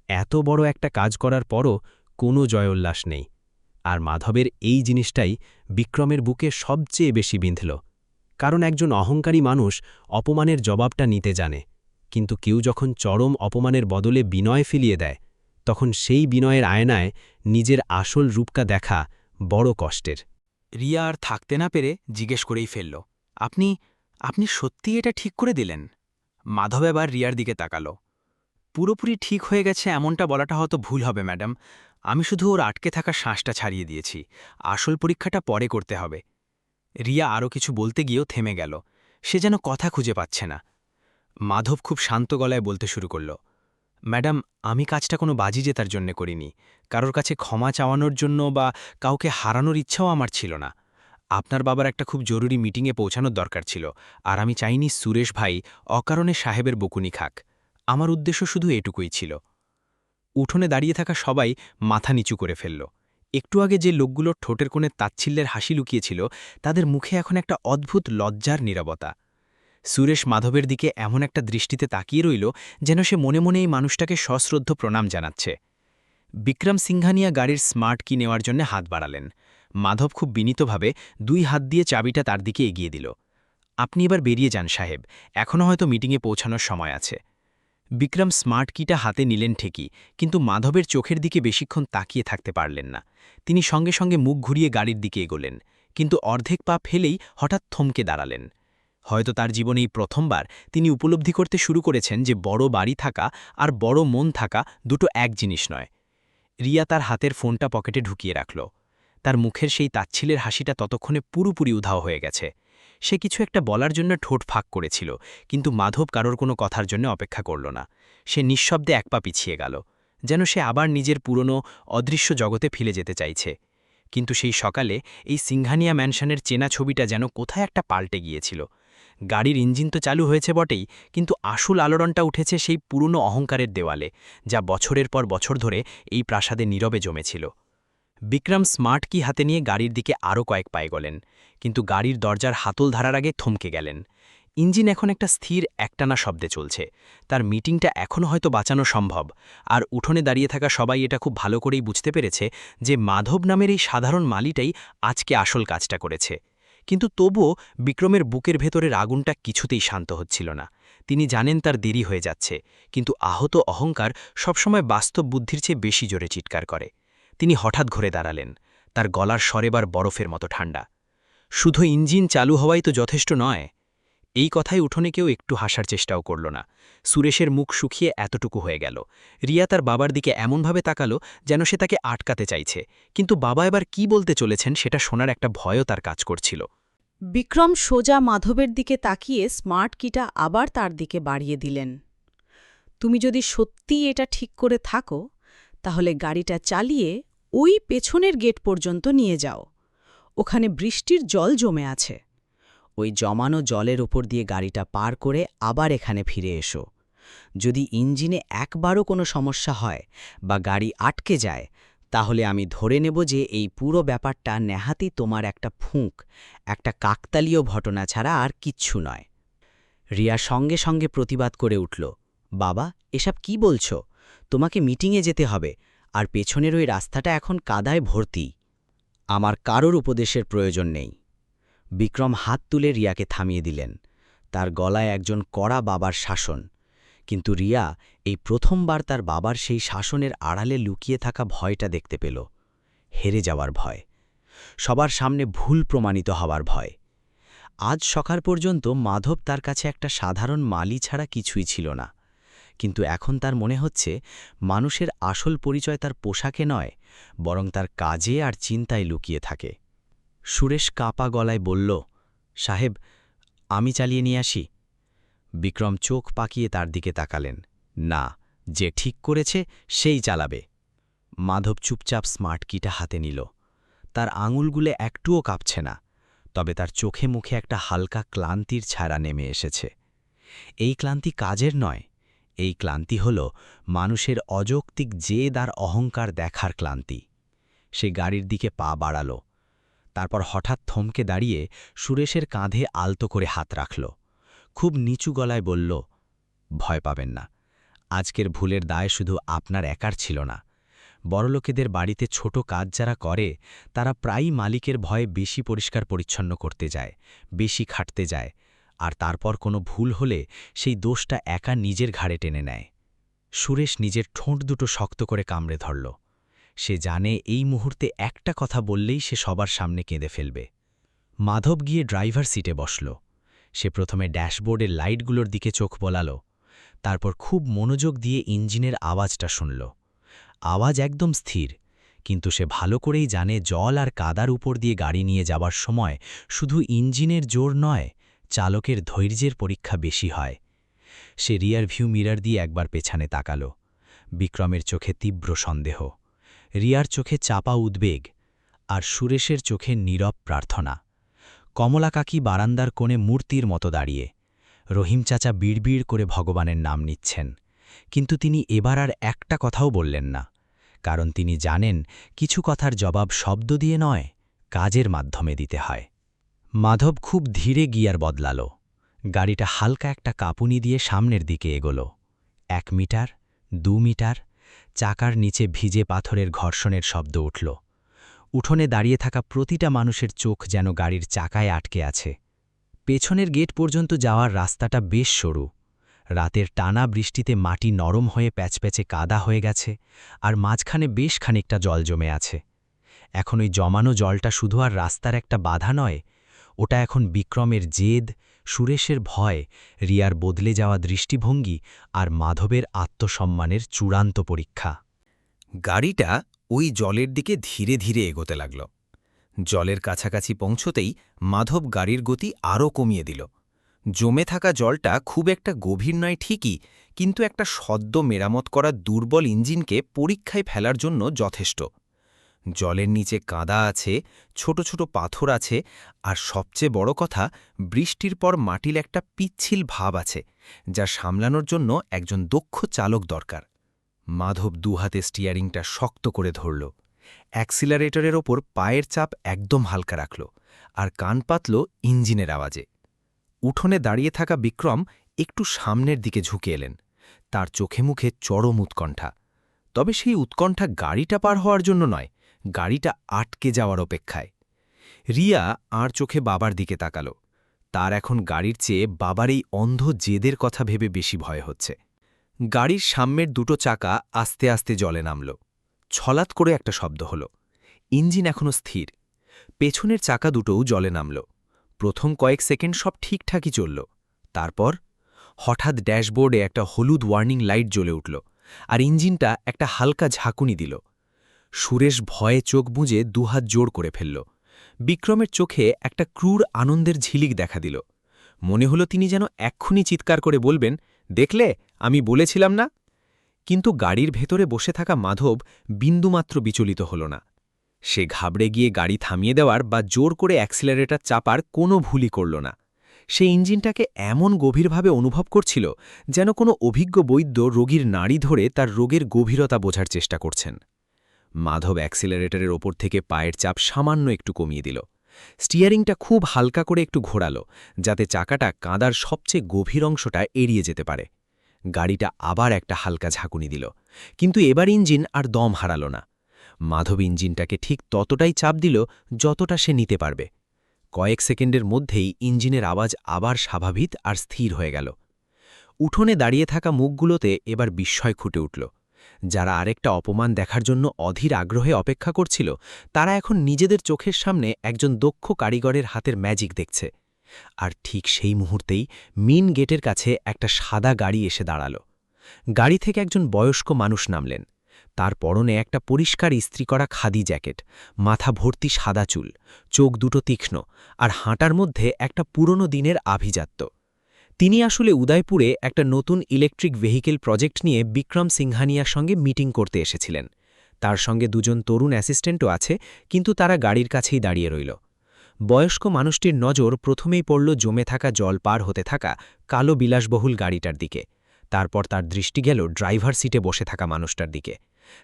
এত বড় একটা কাজ করার পরও কোনো জয়োল্লাস নেই। আর মাধবের এই জিনিসটাই বিক্রমের বুকে সবচেয়ে বেশি বিঁধল। কারণ একজন অহংকারী মানুষ অপমানের জবাবটা নিতে জানে, কিন্তু কেউ যখন চরম অপমানের বদলে বিনয় ফিরিয়ে দেয়, তখন সেই বিনয়ের আয়নায় নিজের আসল রূপটা দেখা বড় কষ্টের। রিয়া আর থাকতে না পেরে জিজ্ঞেস করেই ফেলল, আপনি আপনি সত্যিই এটা ঠিক করে দিলেন? মাধব এবার রিয়ার দিকে তাকাল। পুরোপুরি ঠিক হয়ে গেছে এমনটা বলাটা হয়তো ভুল হবে ম্যাডাম, আমি শুধু ওর আটকে থাকা শ্বাসটা ছাড়িয়ে দিয়েছি, আসল পরীক্ষাটা পরে করতে হবে। রিয়া আরও কিছু বলতে গিয়েও থেমে গেল, সে যেন কথা খুঁজে পাচ্ছে না। মাধব খুব শান্ত গলায় বলতে শুরু করল, ম্যাডাম, আমি কাজটা কোনো বাজি জেতার জন্য করিনি, কারোর কাছে ক্ষমা চাওয়ানোর জন্য বা কাউকে হারানোর ইচ্ছাও আমার ছিল না। আপনার বাবার একটা খুব জরুরি মিটিংয়ে পৌঁছানোর দরকার ছিল, আর আমি চাইনি সুরেশ ভাই অকারণে সাহেবের বকুনি খাক। আমার উদ্দেশ্য শুধু এটুকুই ছিল। উঠোনে দাঁড়িয়ে থাকা সবাই মাথা নিচু করে ফেলল। একটু আগে যে লোকগুলোর ঠোঁটের কোণে তাচ্ছিল্যের হাসি লুকিয়েছিল, তাদের মুখে এখন একটা অদ্ভুত লজ্জার নীরবতা। সুরেশ মাধবের দিকে এমন একটা দৃষ্টিতে তাকিয়ে রইল, যেন সে মনে মনে এই মানুষটাকে সশ্রদ্ধ প্রণাম জানাচ্ছে। বিক্রম সিংহানিয়া গাড়ির স্মার্ট কি নেওয়ার জন্য হাত বাড়ালেন। মাধব খুব বিনীতভাবে 2 হাত দিয়ে চাবিটা তার দিকে এগিয়ে দিল। আপনি এবার বেরিয়ে যান সাহেব, এখনও হয়তো মিটিংয়ে পৌঁছানোর সময় আছে। বিক্রম স্মার্ট কিটা হাতে নিলেন ঠিকই, কিন্তু মাধবের চোখের দিকে বেশিক্ষণ তাকিয়ে থাকতে পারলেন না। তিনি সঙ্গে সঙ্গে মুখ ঘুরিয়ে গাড়ির দিকে এগোলেন, কিন্তু অর্ধেক পা ফেলেই হঠাৎ থমকে দাঁড়ালেন। হয়তো তার জীবনেই প্রথমবার তিনি উপলব্ধি করতে শুরু করেছেন যে বড় বাড়ি থাকা আর বড় মন থাকা দুটো এক জিনিস নয়। রিয়া তার হাতের ফোনটা পকেটে ঢুকিয়ে রাখল। তার মুখের সেই তাচ্ছিলের হাসিটা ততক্ষণে পুরোপুরি উধাও হয়ে গেছে। সে কিছু একটা বলার জন্য ঠোঁট ফাঁক করেছিল, কিন্তু মাধব কারোর কোনো কথার জন্য অপেক্ষা করল না। সে নিঃশব্দে এক পা পিছিয়ে গেল, যেন সে আবার নিজের পুরনো অদৃশ্য জগতে ফিরে যেতে চাইছে। কিন্তু সেই সকালে এই সিংহানিয়া ম্যানশনের চেনা ছবিটা যেন কোথায় একটা পাল্টে গিয়েছিল। গাড়ির ইঞ্জিন তো চালু হয়েছে বটেই, কিন্তু আসল আলোড়নটা উঠেছে সেই পুরনো অহংকারের দেওয়ালে, যা বছরের পর বছর ধরে এই প্রাসাদে নীরবে জমেছিল। বিক্রম স্মার্ট কি হাতে নিয়ে গাড়ির দিকে আরও কয়েক পায়ে গেলেন, কিন্তু গাড়ির দরজার হাতল ধরার আগে থমকে গেলেন। ইঞ্জিন এখন একটা স্থির একটানা শব্দে চলছে। তার মিটিংটা এখনও হয়তো বাঁচানো সম্ভব, আর উঠোনে দাঁড়িয়ে থাকা সবাই এটা খুব ভালো করেই বুঝতে পেরেছে যে মাধব নামের এই সাধারণ মালিটাই আজকে আসল কাজটা করেছে। কিন্তু তবুও বিক্রমের বুকের ভেতরের আগুনটা কিছুতেই শান্ত হচ্ছিল না। তিনি জানেন তার দেরি হয়ে যাচ্ছে, কিন্তু আহত অহংকার সবসময় বাস্তব বুদ্ধির চেয়ে বেশি জোরে চিৎকার করে। তিনি হঠাৎ ঘুরে দাঁড়ালেন, তার গলার স্বরেবার বরফের মতো ঠান্ডা। শুধু ইঞ্জিন চালু হওয়াই তো যথেষ্ট নয়। এই কথায় উঠোনে কেউ একটু হাসার চেষ্টাও করল না। সুরেশের মুখ শুকিয়ে এতটুকু হয়ে গেল। রিয়া তার বাবার দিকে এমনভাবে তাকালো যেন সে তাকে আটকাতে চাইছে, কিন্তু বাবা এবার কি বলতে চলেছেন সেটা শোনার একটা ভয়ও তার কাজ করছিল। বিক্রম সোজা মাধবের দিকে তাকিয়ে স্মার্ট কিটা আবার তার দিকে বাড়িয়ে দিলেন। তুমি যদি সত্যিই এটা ঠিক করে থাকো, তাহলে গাড়িটা চালিয়ে ওই পেছনের গেট পর্যন্ত নিয়ে যাও। ওখানে বৃষ্টির জল জমে আছে। ওই জমানো জলের ওপর দিয়ে গাড়িটা পার করে আবার এখানে ফিরে এসো। যদি ইঞ্জিনে একবারও কোনো সমস্যা হয় বা গাড়ি আটকে যায়, তাহলে আমি ধরে নেব যে এই পুরো ব্যাপারটা নেহাতি তোমার একটা ফুঁক, একটা কাকতালীয় ঘটনা ছাড়া আর কিচ্ছু নয়। রিয়া সঙ্গে সঙ্গে প্রতিবাদ করে উঠল, বাবা, এসব কি বলছো? তোমাকে মিটিংয়ে যেতে হবে, আর পেছনের ওই রাস্তাটা এখন কাদায় ভর্তি। আমার কারোর উপদেশের প্রয়োজন নেই। বিক্রম হাত তুলে রিয়াকে থামিয়ে দিলেন। তার গলায় একজন কড়া বাবার শাসন, কিন্তু রিয়া এই প্রথমবার তার বাবার সেই শাসনের আড়ালে লুকিয়ে থাকা ভয়টা দেখতে পেল। হেরে যাওয়ার ভয়, সবার সামনে ভুল প্রমাণিত হওয়ার ভয়। আজ সকাল পর্যন্ত মাধব তার কাছে একটা সাধারণ মালি ছাড়া কিছুই ছিল না, কিন্তু এখন তার মনে হচ্ছে মানুষের আসল পরিচয় তার পোশাকে নয়, বরং তার কাজে আর চিন্তায় লুকিয়ে থাকে। সুরেশ কাপা গলায় বলল, সাহেব, আমি চালিয়ে নিয়ে আসি। বিক্রম চোখ পাকিয়ে তার দিকে তাকালেন। না, যে ঠিক করেছে সেই চালাবে। মাধব চুপচাপ স্মার্ট কিটা হাতে নিল। তার আঙুলগুলো একটুও কাঁপছে না, তবে তার চোখে মুখে একটা হালকা ক্লান্তির ছায়া নেমে এসেছে। এই ক্লান্তি কাজের নয়, এই ক্লান্তি হল মানুষের অযৌক্তিক জেদ আর অহংকার দেখার ক্লান্তি। সে গাড়ির দিকে পা বাড়াল, তারপর হঠাৎ থমকে দাঁড়িয়ে সুরেশের কাঁধে আলতো করে হাত রাখল। খুব নিচু গলায় বলল, ভয় পাবেন না, আজকের ভুলের দায় শুধু আপনার একার ছিল না। বড়লোকেদের বাড়িতে ছোট কাজ যারা করে, তারা প্রায়ই মালিকের ভয়ে বেশি পরিষ্কার পরিচ্ছন্ন করতে যায়, বেশি খাটতে যায়, আর তারপর কোনো ভুল হলে সেই দোষটা একা নিজের ঘাড়ে টেনে নেয়। সুরেশ নিজের ঠোঁট দুটো শক্ত করে কামড়ে ধরল। সে জানে এই মুহূর্তে একটা কথা বললেই সে সবার সামনে কেঁদে ফেলবে। মাধব গিয়ে ড্রাইভার সিটে বসল। সে প্রথমে ড্যাশবোর্ডের লাইটগুলোর দিকে চোখ বোলাল, তারপর খুব মনোযোগ দিয়ে ইঞ্জিনের আওয়াজটা শুনল। আওয়াজ একদম স্থির, কিন্তু সে ভালো করেই জানে জল আর কাদার উপর দিয়ে গাড়ি নিয়ে যাবার সময় শুধু ইঞ্জিনের জোর নয়, চালকের ধৈর্যের পরীক্ষা বেশি হয়। সে রিয়ার ভিউ মিরর দিয়ে একবার পেছনে তাকাল। বিক্রমের চোখে তীব্র সন্দেহ, রিয়ার চোখে চাপা উদ্বেগ, আর সুরেশের চোখে নীরব প্রার্থনা। কমলা কাকি বারান্দার কোণে মূর্তির মতো দাঁড়িয়ে। রহিম চাচা বিড়বিড় করে ভগবানের নাম নিচ্ছেন, কিন্তু তিনি এবার আর একটা কথাও বললেন না, কারণ তিনি জানেন কিছু কথার জবাব শব্দ দিয়ে নয়, কাজের মাধ্যমে দিতে হয়। মাধব খুব ধীরে গিয়ার বদলাল। গাড়িটা হালকা একটা কাঁপুনি দিয়ে সামনের দিকে এগোল। 1 মিটার, 2 মিটার, চাকার নিচে ভিজে পাথরের ঘর্ষণের শব্দ উঠল। উঠোনে দাঁড়িয়ে থাকা প্রতিটা মানুষের চোখ যেন গাড়ির চাকায় আটকে আছে। পেছনের গেট পর্যন্ত যাওয়ার রাস্তাটা বেশ সরু। রাতের টানা বৃষ্টিতে মাটি নরম হয়ে প্যাচপ্যাচে কাদা হয়ে গেছে, আর মাঝখানে বেশ খানিকটা জল জমে আছে। এখন ওই জমানো জলটা শুধু আর রাস্তার একটা বাধা নয়, ওটা এখন বিক্রমের জেদ, সুরেশের ভয়, রিয়ার বদলে যাওয়া দৃষ্টিভঙ্গি আর মাধবের আত্মসম্মানের চূড়ান্ত পরীক্ষা। গাড়িটা ওই জলের দিকে ধীরে ধীরে এগোতে লাগল। জলের কাছাকাছি পৌঁছতেই মাধব গাড়ির গতি আরও কমিয়ে দিল। জমে থাকা জলটা খুব একটা গভীর নয় ঠিকই, কিন্তু একটা সদ্য মেরামত করা দুর্বল ইঞ্জিনকে পরীক্ষায় ফেলার জন্য যথেষ্ট। জলের নিচে কাদা আছে, ছোট ছোট পাথর আছে, আর সবচেয়ে বড় কথা, বৃষ্টির পর মাটির একটা পিচ্ছিল ভাব আছে, যা সামলানোর জন্য একজন দক্ষ চালক দরকার। মাধব দুহাতে স্টিয়ারিংটা শক্ত করে ধরল, অ্যাক্সিলারেটরের ওপর পায়ের চাপ একদম হালকা রাখল, আর কান পাতল ইঞ্জিনের আওয়াজে। উঠোনে দাঁড়িয়ে থাকা বিক্রম একটু সামনের দিকে ঝুঁকে এলেন, তার চোখে মুখে চরম উৎকণ্ঠা। তবে সেই উৎকণ্ঠা গাড়িটা পার হওয়ার জন্য নয়, গাড়িটা আটকে যাওয়ার অপেক্ষায়। রিয়া আর চোখে বাবার দিকে তাকাল। তার এখন গাড়ির চেয়ে বাবার এই অন্ধ জেদের কথা ভেবে বেশি ভয় হচ্ছে। গাড়ির সামনের দুটো চাকা আস্তে আস্তে জলে নামল। ছলাৎ করে একটা শব্দ হল। ইঞ্জিন এখনও স্থির। পেছনের চাকা দুটোও জলে নামল। প্রথম কয়েক সেকেন্ড সব ঠিকঠাকই চলল। তারপর হঠাৎ ড্যাশবোর্ডে একটা হলুদ ওয়ার্নিং লাইট জ্বলে উঠল, আর ইঞ্জিনটা একটা হালকা ঝাঁকুনি দিল। সুরেশ ভয়ে চোখ বুজে দুহাত জোর করে ফেলল। বিক্রমের চোখে একটা ক্রূর আনন্দের ঝিলিক দেখা দিল। মনে হলো তিনি যেন এক্ষুনি চিৎকার করে বলবেন, দেখলে, আমি বলেছিলাম না। কিন্তু গাড়ির ভেতরে বসে থাকা মাধব বিন্দুমাত্র বিচলিত হল না। সে ঘাবড়ে গিয়ে গাড়ি থামিয়ে দেওয়ার বা জোর করে অ্যাক্সিলারেটর চাপার কোনো ভুলই করল না। সে ইঞ্জিনটাকে এমন গভীরভাবে অনুভব করছিল যেন কোনো অভিজ্ঞ বৈদ্য রোগীর নাড়ি ধরে তার রোগের গভীরতা বোঝার চেষ্টা করছেন। মাধব অ্যাক্সিলারেটরের ওপর থেকে পায়ের চাপ সামান্য একটু কমিয়ে দিল। স্টিয়ারিংটা খুব হালকা করে একটু ঘোরালো, যাতে চাকাটা কাঁদার সবচেয়ে গভীর অংশটা এড়িয়ে যেতে পারে। গাড়িটা আবার একটা হালকা ঝাঁকুনি দিল, কিন্তু এবার ইঞ্জিন আর দম হারালো না। মাধব ইঞ্জিনটাকে ঠিক ততটাই চাপ দিল যতটা সে নিতে পারবে। কয়েক সেকেন্ডের মধ্যেই ইঞ্জিনের আওয়াজ আবার স্বাভাবিক আর স্থির হয়ে গেল। উঠোনে দাঁড়িয়ে থাকা মুখগুলোতে এবার বিস্ময় ফুটে উঠল। যারা আরেকটা অপমান দেখার জন্য অধীর আগ্রহে অপেক্ষা করছিল, তারা এখন নিজেদের চোখের সামনে একজন দক্ষ কারিগরের হাতের ম্যাজিক দেখছে। আর ঠিক সেই মুহূর্তেই মেইন গেটের কাছে একটা সাদা গাড়ি এসে দাঁড়াল। গাড়ি থেকে একজন বয়স্ক মানুষ নামলেন। তার পরনে একটা পরিষ্কার ইস্ত্রি করা খাদি জ্যাকেট, মাথা ভর্তি সাদা চুল, চোখ দুটো তীক্ষ্ণ, আর হাঁটার মধ্যে একটা পুরনো দিনের আভিজাত্য। তিনি আসলে উদয়পুরে একটা নতুন ইলেকট্রিক ভেহিকেল প্রজেক্ট নিয়ে বিক্রম সিংহানিয়ার সঙ্গে মিটিং করতে এসেছিলেন। তার সঙ্গে দুজন তরুণ অ্যাসিস্ট্যান্টও আছে, কিন্তু তারা গাড়ির কাছেই দাঁড়িয়ে রইল। বয়স্ক মানুষটির নজর প্রথমেই পড়ল জমে থাকা জল পার হতে থাকা কালো বিলাসবহুল গাড়িটার দিকে। তারপর তার দৃষ্টি গেল ড্রাইভার সিটে বসে থাকা মানুষটার দিকে।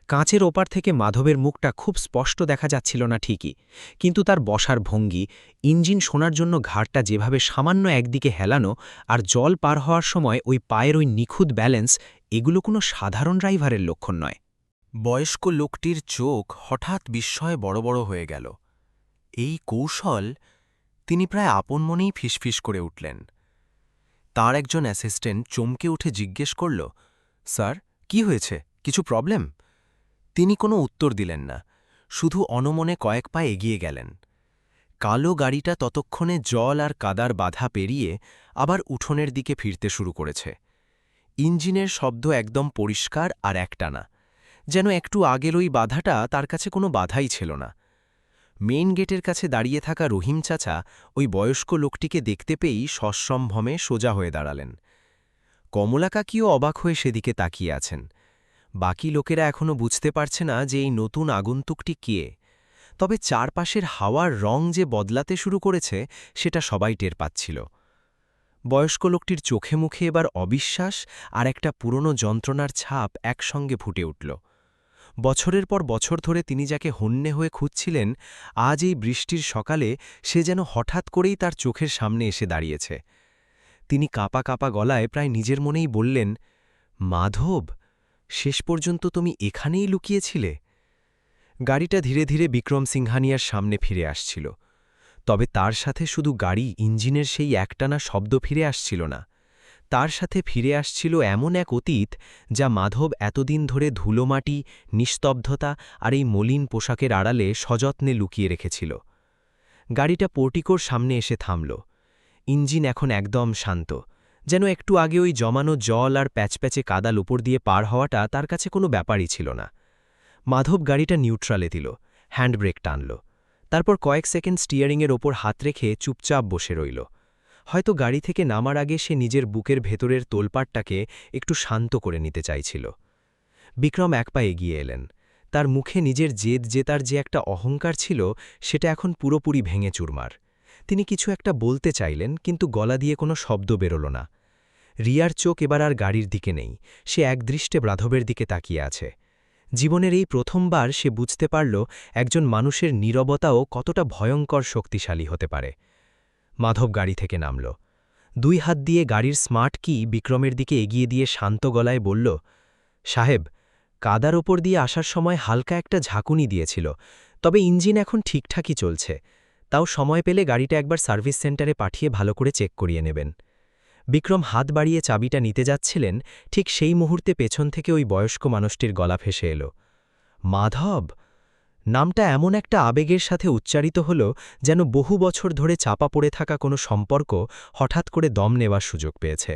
কাঁচের ওপার থেকে মাধবের মুখটা খুব স্পষ্ট দেখা যাচ্ছিল না ঠিকই, কিন্তু তার বসার ভঙ্গি, ইঞ্জিন শোনার জন্য ঘাড়টা যেভাবে সামান্য একদিকে হেলানো, আর জল পার হওয়ার সময় ওই পায়ের ওই নিখুঁত ব্যালেন্স, এগুলো কোনো সাধারণ ড্রাইভারের লক্ষণ নয়। বয়স্ক লোকটির চোখ হঠাৎ বিস্ময়ে বড় বড় হয়ে গেল। এই কৌশল! তিনি প্রায় আপন মনেই ফিসফিস করে উঠলেন। তার একজন অ্যাসিস্ট্যান্ট চমকে উঠে জিজ্ঞেস করল, স্যার, কি হয়েছে? কিছু প্রবলেম? তিনি কোনো উত্তর দিলেন না, শুধু অনমনে কয়েক পা এগিয়ে গেলেন। কালো গাড়িটা ততক্ষণে জল আর কাদার বাধা পেরিয়ে আবার উঠোনের দিকে ফিরতে শুরু করেছে। ইঞ্জিনের শব্দ একদম পরিষ্কার আর একটানা, যেন একটু আগের ওই বাধাটা তার কাছে কোনো বাধাই ছিল না। মেইন গেটের কাছে দাঁড়িয়ে থাকা রহিম চাচা ওই বয়স্ক লোকটিকে দেখতে পেয়েই সশ্রমভমে সোজা হয়ে দাঁড়ালেন। কমলা কাকিও অবাক হয়ে সেদিকে তাকিয়ে আছেন। বাকি লোকেরা এখনও বুঝতে পারছে না যে এই নতুন আগন্তুকটি কে, তবে চারপাশের হাওয়ার রং যে বদলাতে শুরু করেছে সেটা সবাই টের পাচ্ছিল। বয়স্ক লোকটির চোখে মুখে এবার অবিশ্বাস আর একটা পুরনো যন্ত্রণার ছাপ একসঙ্গে ফুটে উঠল। বছরের পর বছর ধরে তিনি যাকে হন্যে হয়ে খুঁজছিলেন, আজ এই বৃষ্টির সকালে সে যেন হঠাৎ করেই তার চোখের সামনে এসে দাঁড়িয়েছে। তিনি কাঁপা কাঁপা গলায় প্রায় নিজের মনেই বললেন, মাধব, শেষ পর্যন্ত তুমি এখানেই লুকিয়েছিলে। গাড়িটা ধীরে ধীরে বিক্রম সিংহানিয়ার সামনে ফিরে আসছিল, তবে তার সাথে শুধু গাড়ি ইঞ্জিনের সেই একটানা শব্দ ফিরে আসছিল না। তার সাথে ফিরে আসছিল এমন এক অতীত যা মাধব এতদিন ধরে ধুলোমাটি, নিস্তব্ধতা আর এই মলিন পোশাকের আড়ালে সযত্নে লুকিয়ে রেখেছিল। গাড়িটা পোর্টিকোর সামনে এসে থামল। ইঞ্জিন এখন একদম শান্ত, যেন একটু আগে ওই জমানো জল আর প্যাচপ্যাচে কাদাল উপর দিয়ে পার হওয়াটা তার কাছে কোনো ব্যাপারই ছিল না। মাধব গাড়িটা নিউট্রালে দিল, হ্যান্ডব্রেক টানল, তারপর কয়েক সেকেন্ড স্টিয়ারিংয়ের ওপর হাত রেখে চুপচাপ বসে রইল। হয়তো গাড়ি থেকে নামার আগে সে নিজের বুকের ভেতরের তোলপাটটাকে একটু শান্ত করে নিতে চাইছিল। বিক্রম এক পা এগিয়ে এলেন। তার মুখে নিজের জেতার যে একটা অহংকার ছিল, সেটা এখন পুরোপুরি ভেঙে চুরমার। তিনি কিছু একটা বলতে চাইলেন, কিন্তু গলা দিয়ে কোনো শব্দ বেরোল না। রিয়ার চোখ এবার আর গাড়ির দিকে নেই, সে একদৃষ্টে মাধবের দিকে তাকিয়ে আছে। জীবনের এই প্রথমবার সে বুঝতে পারল একজন মানুষের নীরবতাও কতটা ভয়ঙ্কর শক্তিশালী হতে পারে। মাধব গাড়ি থেকে নামল। 2 হাত দিয়ে গাড়ির স্মার্ট কি বিক্রমের দিকে এগিয়ে দিয়ে শান্ত গলায় বলল, সাহেব, কাদার ওপর দিয়ে আসার সময় হালকা একটা ঝাঁকুনি দিয়েছিল, তবে ইঞ্জিন এখন ঠিকঠাকই চলছে। তাও সময় পেলে গাড়িটা একবার সার্ভিস সেন্টারে পাঠিয়ে ভালো করে চেক করিয়ে নেবেন। বিক্রম হাত বাড়িয়ে চাবিটা নিতে যাচ্ছিলেন, ঠিক সেই মুহূর্তে পেছন থেকে ওই বয়স্ক মানুষটির গলা ভেসে এল, মাধব। নামটা এমন একটা আবেগের সাথে উচ্চারিত হল, যেন বহু বছর ধরে চাপা পড়ে থাকা কোনো সম্পর্ক হঠাৎ করে দম নেওয়ার সুযোগ পেয়েছে।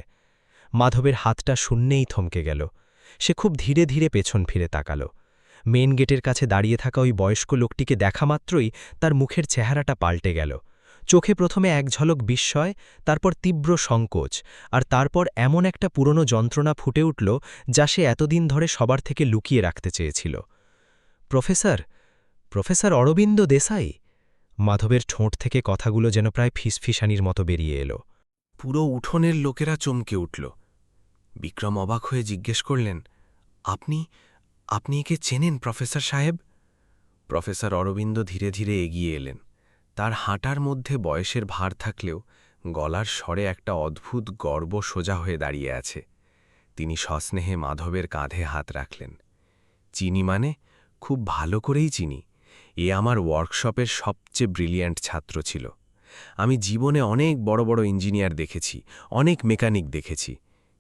মাধবের হাতটা শূন্যেই থমকে গেল। সে খুব ধীরে ধীরে পেছন ফিরে তাকাল। মেন গেটের কাছে দাঁড়িয়ে থাকা ওই বয়স্ক লোকটিকে দেখা মাত্রই তার মুখের চেহারাটা পাল্টে গেল। চোখে প্রথমে এক ঝলক বিস্ময়, তারপর তীব্র সংকোচ, আর তারপর এমন একটা পুরনো যন্ত্রণা ফুটে উঠল যা সে এতদিন ধরে সবার থেকে লুকিয়ে রাখতে চেয়েছিল। প্রফেসর অরবিন্দ দেসাই। মাধবের ঠোঁট থেকে কথাগুলো যেন প্রায় ফিসফিসানির মতো বেরিয়ে এলো। পুরো উঠোনের লোকেরা চমকে উঠল। বিক্রম অবাক হয়ে জিজ্ঞেস করলেন, আপনি আপনি একে চেনেন প্রফেসর সাহেব? প্রফেসর অরবিন্দ ধীরে ধীরে এগিয়ে এলেন। তার হাঁটার মধ্যে বয়সের ভার থাকলেও গলার স্বরে একটা অদ্ভুত গর্ব সোজা হয়ে দাঁড়িয়ে আছে। তিনি সস্নেহে মাধবের কাঁধে হাত রাখলেন। চিনি মানে? খুব ভালো করেই চিনি। এ আমার ওয়ার্কশপের সবচেয়ে ব্রিলিয়ান্ট ছাত্র ছিল। আমি জীবনে অনেক বড় বড় ইঞ্জিনিয়ার দেখেছি, অনেক মেকানিক দেখেছি,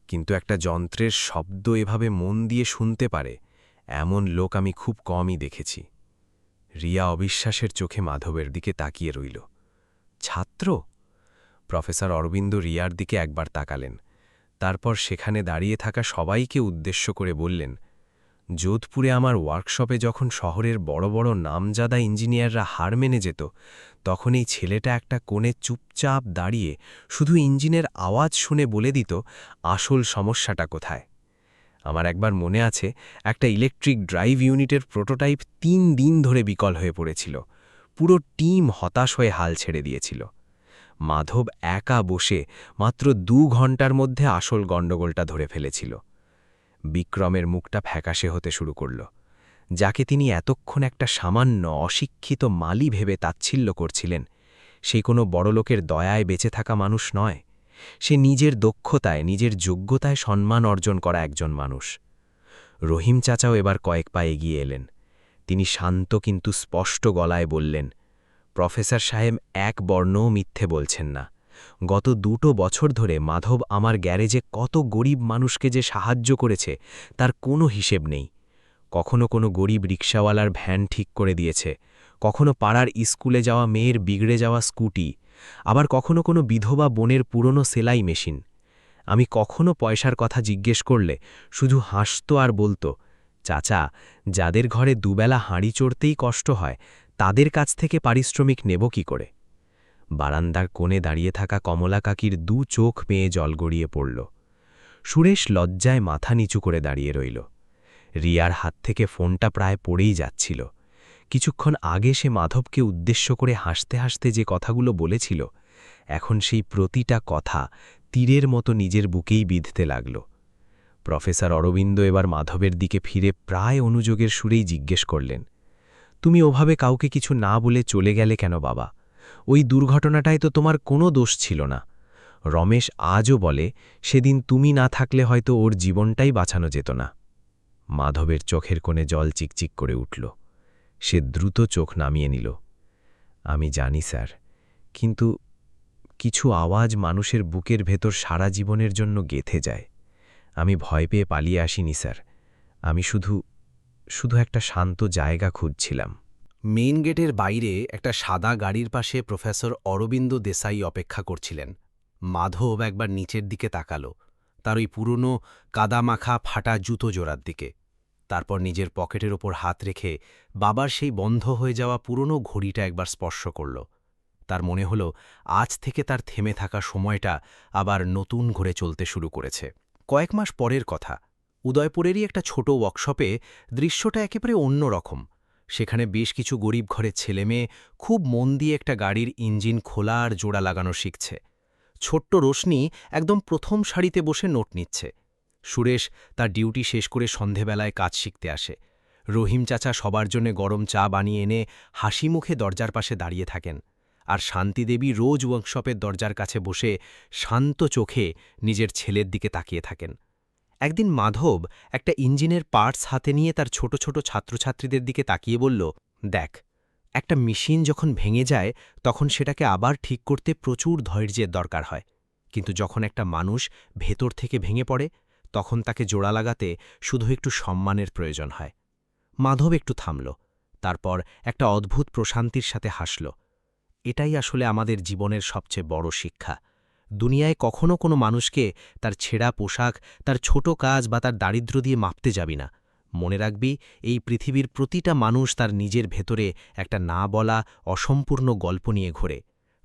কিন্তু একটা যন্ত্রের শব্দ এভাবে মন দিয়ে শুনতে পারে এমন লোক আমি খুব কমই দেখেছি। রিয়া অবিশ্বাসের চোখে মাধবের দিকে তাকিয়ে রইল। ছাত্র? প্রফেসর অরবিন্দ রিয়ার দিকে একবার তাকালেন, তারপর সেখানে দাঁড়িয়ে থাকা সবাইকে উদ্দেশ্য করে বললেন, যোধপুরে আমার ওয়ার্কশপে যখন শহরের বড় বড় নামজাদা ইঞ্জিনিয়াররা হার মেনে যেত, তখন এই ছেলেটা একটা কোণে চুপচাপ দাঁড়িয়ে শুধু ইঞ্জিনের আওয়াজ শুনে বলে দিত আসল সমস্যাটা কোথায়। আমার একবার মনে আছে, একটা ইলেকট্রিক ড্রাইভ ইউনিটের প্রোটোটাইপ ৩ দিন ধরে বিকল হয়ে পড়েছিল। পুরো টিম হতাশ হয়ে হাল ছেড়ে দিয়েছিল। মাধব একা বসে মাত্র ২ ঘন্টার মধ্যে আসল গণ্ডগোলটা ধরে ফেলেছিল। বিক্রমের মুখটা ফ্যাকাশে হতে শুরু করল। যাকে তিনি এতক্ষণ একটা সামান্য অশিক্ষিত মালি ভেবে তাচ্ছিল্য করছিলেন, সেই কোনো বড়লোকের দয়ায় বেঁচে থাকা মানুষ নয়। সে নিজের দক্ষতায়, নিজের যোগ্যতায় সম্মান অর্জন করা একজন মানুষ। রহিম চাচাও এবার কয়েক পা এগিয়ে এলেন। তিনি শান্ত কিন্তু স্পষ্ট গলায় বললেন, প্রফেসর সাহেব এক বর্ণও মিথ্যে বলছেন না। গত ২ বছর ধরে মাধব আমার গ্যারেজে কত গরিব মানুষকে যে সাহায্য করেছে তার কোনো হিসেব নেই। কখনো কোনো গরিব রিকশাওয়ালার ভ্যান ঠিক করে দিয়েছে, কখনো পাড়ার স্কুলে যাওয়া মেয়ের বিগড়ে যাওয়া স্কুটি, আবার কখনো কোনো বিধবা বোনের পুরনো সেলাই মেশিন। আমি কখনো পয়সার কথা জিজ্ঞেস করলে শুধু হাসত আর বলতো, চাচা, যাদের ঘরে দুবেলা হাঁড়ি চড়তেই কষ্ট হয় তাদের কাছ থেকে পারিশ্রমিক নেব কি করে? বারান্দার কোণে দাঁড়িয়ে থাকা কমলা কাকির ২ চোখ মেয়ে জল গড়িয়ে পড়ল। সুরেশ লজ্জায় মাথা নিচু করে দাঁড়িয়ে রইল। রিয়ার হাত থেকে ফোনটা প্রায় পড়েই যাচ্ছিল। কিছুক্ষণ আগে সে মাধবকে উদ্দেশ্য করে হাসতে হাসতে যে কথাগুলো বলেছিল, এখন সেই প্রতিটা কথা তীরের মতো নিজের বুকেই বিঁধতে লাগল। প্রফেসর অরবিন্দ এবার মাধবের দিকে ফিরে প্রায় অনুযোগের সুরেই জিজ্ঞেস করলেন, তুমি ওভাবে কাউকে কিছু না বলে চলে গেলে কেন বাবা? ওই দুর্ঘটনাটায় তো তোমার কোনো দোষ ছিল না। রমেশ আজও বলে, সেদিন তুমি না থাকলে হয়তো ওর জীবনটাই বাঁচানো যেত না। মাধবের চোখের কোণে জল চিকচিক করে উঠল। সে দ্রুত চোখ নামিয়ে নিল। আমি জানি স্যার, কিন্তু কিছু আওয়াজ মানুষের বুকের ভেতর সারা জীবনের জন্য গেঁথে যায়। আমি ভয় পেয়ে পালিয়ে আসিনি স্যার, আমি শুধু একটা শান্ত জায়গা খুঁজছিলাম। মেইন গেটের বাইরে একটা সাদা গাড়ির পাশে প্রফেসর অরবিন্দ দেসাই অপেক্ষা করছিলেন। মাধব একবার নিচের দিকে তাকালো, তার ওই পুরনো কাদামাখা ফাটা জুতো জোড়ার দিকে। তারপর নিজের পকেটের ওপর হাত রেখে বাবার সেই বন্ধ হয়ে যাওয়া পুরনো ঘড়িটা একবার স্পর্শ করল। তার মনে হল আজ থেকে তার থেমে থাকা সময়টা আবার নতুন ঘুরে চলতে শুরু করেছে। কয়েক মাস পরের কথা, উদয়পুরেরই একটা ছোট ওয়ার্কশপে দৃশ্যটা একেবারে অন্য রকম। সেখানে বেশ কিছু গরিব ঘরের ছেলেমেয়ে খুব মন দিয়ে একটা গাড়ির ইঞ্জিন খোলা আর জোড়া লাগানো শিখছে। ছোট্ট রোশনি একদম প্রথম সারিতে বসে নোট নিচ্ছে। সুরেশ তার ডিউটি শেষ করে সন্ধেবেলায় কাজ শিখতে আসে। রহিম চাচা সবার জন্য গরম চা বানিয়ে এনে হাসি মুখে দরজার পাশে দাঁড়িয়ে থাকেন, আর শান্তিদেবী রোজ ওয়ার্কশপের দরজার কাছে বসে শান্ত চোখে নিজের ছেলের দিকে তাকিয়ে থাকেন। একদিন মাধব একটা ইঞ্জিনের পার্টস হাতে নিয়ে তার ছোট ছোট ছাত্রছাত্রীদের দিকে তাকিয়ে বলল, দেখ, একটা মেশিন যখন ভেঙে যায় তখন সেটাকে আবার ঠিক করতে প্রচুর ধৈর্যের দরকার হয়, কিন্তু যখন একটা মানুষ ভেতর থেকে ভেঙে পড়ে তখন তাকে জোড়া লাগাতে শুধু একটু সম্মানের প্রয়োজন হয়। মাধব একটু থামল, তারপর একটা অদ্ভুত প্রশান্তির সাথে হাসল। এটাই আসলে আমাদের জীবনের সবচেয়ে বড় শিক্ষা। দুনিয়ায় কখনো কোনো মানুষকে তার ছেঁড়া পোশাক, তার ছোট কাজ বা তার দারিদ্র্য দিয়ে মাপতে যাবি না। মনে রাখবি, এই পৃথিবীর প্রতিটা মানুষ তার নিজের ভেতরে একটা না বলা অসম্পূর্ণ গল্প নিয়ে ঘোরে।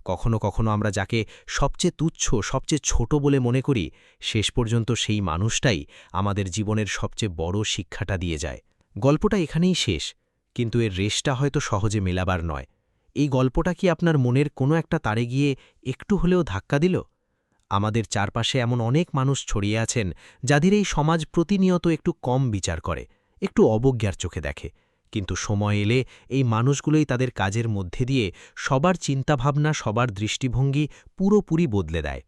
কখনো কখনো আমরা যাকে সবচেয়ে তুচ্ছ, সবচেয়ে ছোট বলে মনে করি, শেষ পর্যন্ত সেই মানুষটাই আমাদের জীবনের সবচেয়ে বড় শিক্ষাটা দিয়ে যায়। গল্পটা এখানেই শেষ, কিন্তু এর রেশটা হয়তো সহজে মেলাবার নয়। এই গল্পটা কি আপনার মনের কোনো একটা তারে গিয়ে একটু হলেও ধাক্কা দিল? আমাদের চারপাশে এমন অনেক মানুষ ছড়িয়ে আছেন যাদের এই সমাজ প্রতিনিয়ত একটু কম বিচার করে, একটু অবজ্ঞার চোখে দেখে। কিন্তু সময় এলে এই মানুষগুলোই তাদের কাজের মধ্যে দিয়ে সবার চিন্তাভাবনা, সবার দৃষ্টিভঙ্গি পুরোপুরি বদলে দেয়।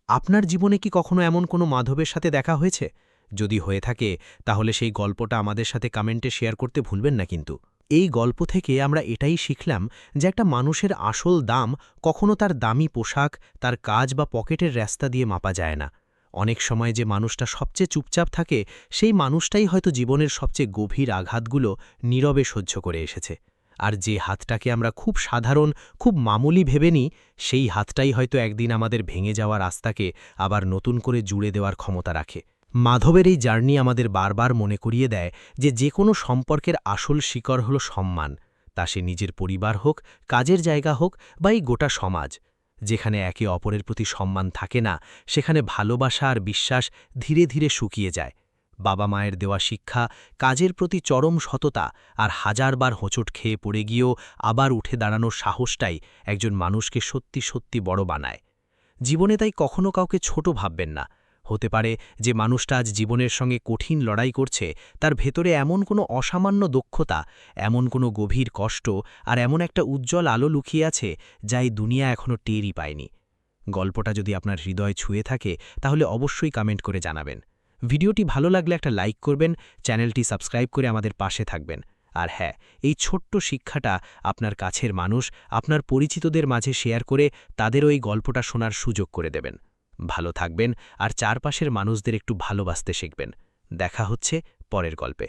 আপনার জীবনে কি কখনো এমন কোনো মাধবের সাথে দেখা হয়েছে? যদি হয়ে থাকে তাহলে সেই গল্পটা আমাদের সাথে কমেন্টে শেয়ার করতে ভুলবেন না কিন্তু। এই গল্প থেকে আমরা এটাই শিখলাম যে একটা মানুষের আসল দাম কখনো তার দামি পোশাক, তার কাজ বা পকেটের রাস্তা দিয়ে মাপা যায় না। অনেক সময় যে মানুষটা সবচেয়ে চুপচাপ থাকে, সেই মানুষটাই হয়তো জীবনের সবচেয়ে গভীর আঘাতগুলো নীরবে সহ্য করে এসেছে। আর যে হাতটাকে আমরা খুব সাধারণ, খুব মামুলি ভেবে নিই, সেই হাতটাই হয়তো একদিন আমাদের ভেঙে যাওয়া রাস্তাকে আবার নতুন করে জুড়ে দেওয়ার ক্ষমতা রাখে। মাধবের এই জার্নি আমাদের বারবার মনে করিয়ে দেয় যে কোনো সম্পর্কের আসল শিকড় হল সম্মান, তা সে নিজের পরিবার হোক, কাজের জায়গা হোক বা এই গোটা সমাজ। যেখানে একে অপরের প্রতি সম্মান থাকে না, সেখানে ভালোবাসা আর বিশ্বাস ধীরে ধীরে শুকিয়ে যায়। বাবা মায়ের দেওয়া শিক্ষা, কাজের প্রতি চরম সততা আর হাজারবার হোঁচট খেয়ে পড়ে গিয়েও আবার উঠে দাঁড়ানোর সাহসটাই একজন মানুষকে সত্যি সত্যি বড় বানায়। জীবনে তাই কখনো কাউকে ছোট ভাববেন না। হতে পারে যে মানুষটা আজ জীবনের সঙ্গে কঠিন লড়াই করছে, তার ভেতরে এমন কোনো অসামান্য দক্ষতা, এমন কোনো গভীর কষ্ট আর এমন একটা উজ্জ্বল আলো লুকিয়ে আছে যা এই দুনিয়া এখনও টেরই পায়নি। গল্পটা যদি আপনার হৃদয় ছুঁয়ে থাকে তাহলে অবশ্যই কমেন্ট করে জানাবেন। ভিডিওটি ভালো লাগলে একটা লাইক করবেন, চ্যানেলটি সাবস্ক্রাইব করে আমাদের পাশে থাকবেন। আর হ্যাঁ, এই ছোট্ট শিক্ষাটা আপনার কাছের মানুষ, আপনার পরিচিতদের মাঝে শেয়ার করে তাদেরও এই গল্পটা শোনার সুযোগ করে দেবেন। ভালো থাকবেন আর চারপাশের মানুষদের একটু ভালোবাসতে শিখবেন। দেখা হচ্ছে পরের গল্পে।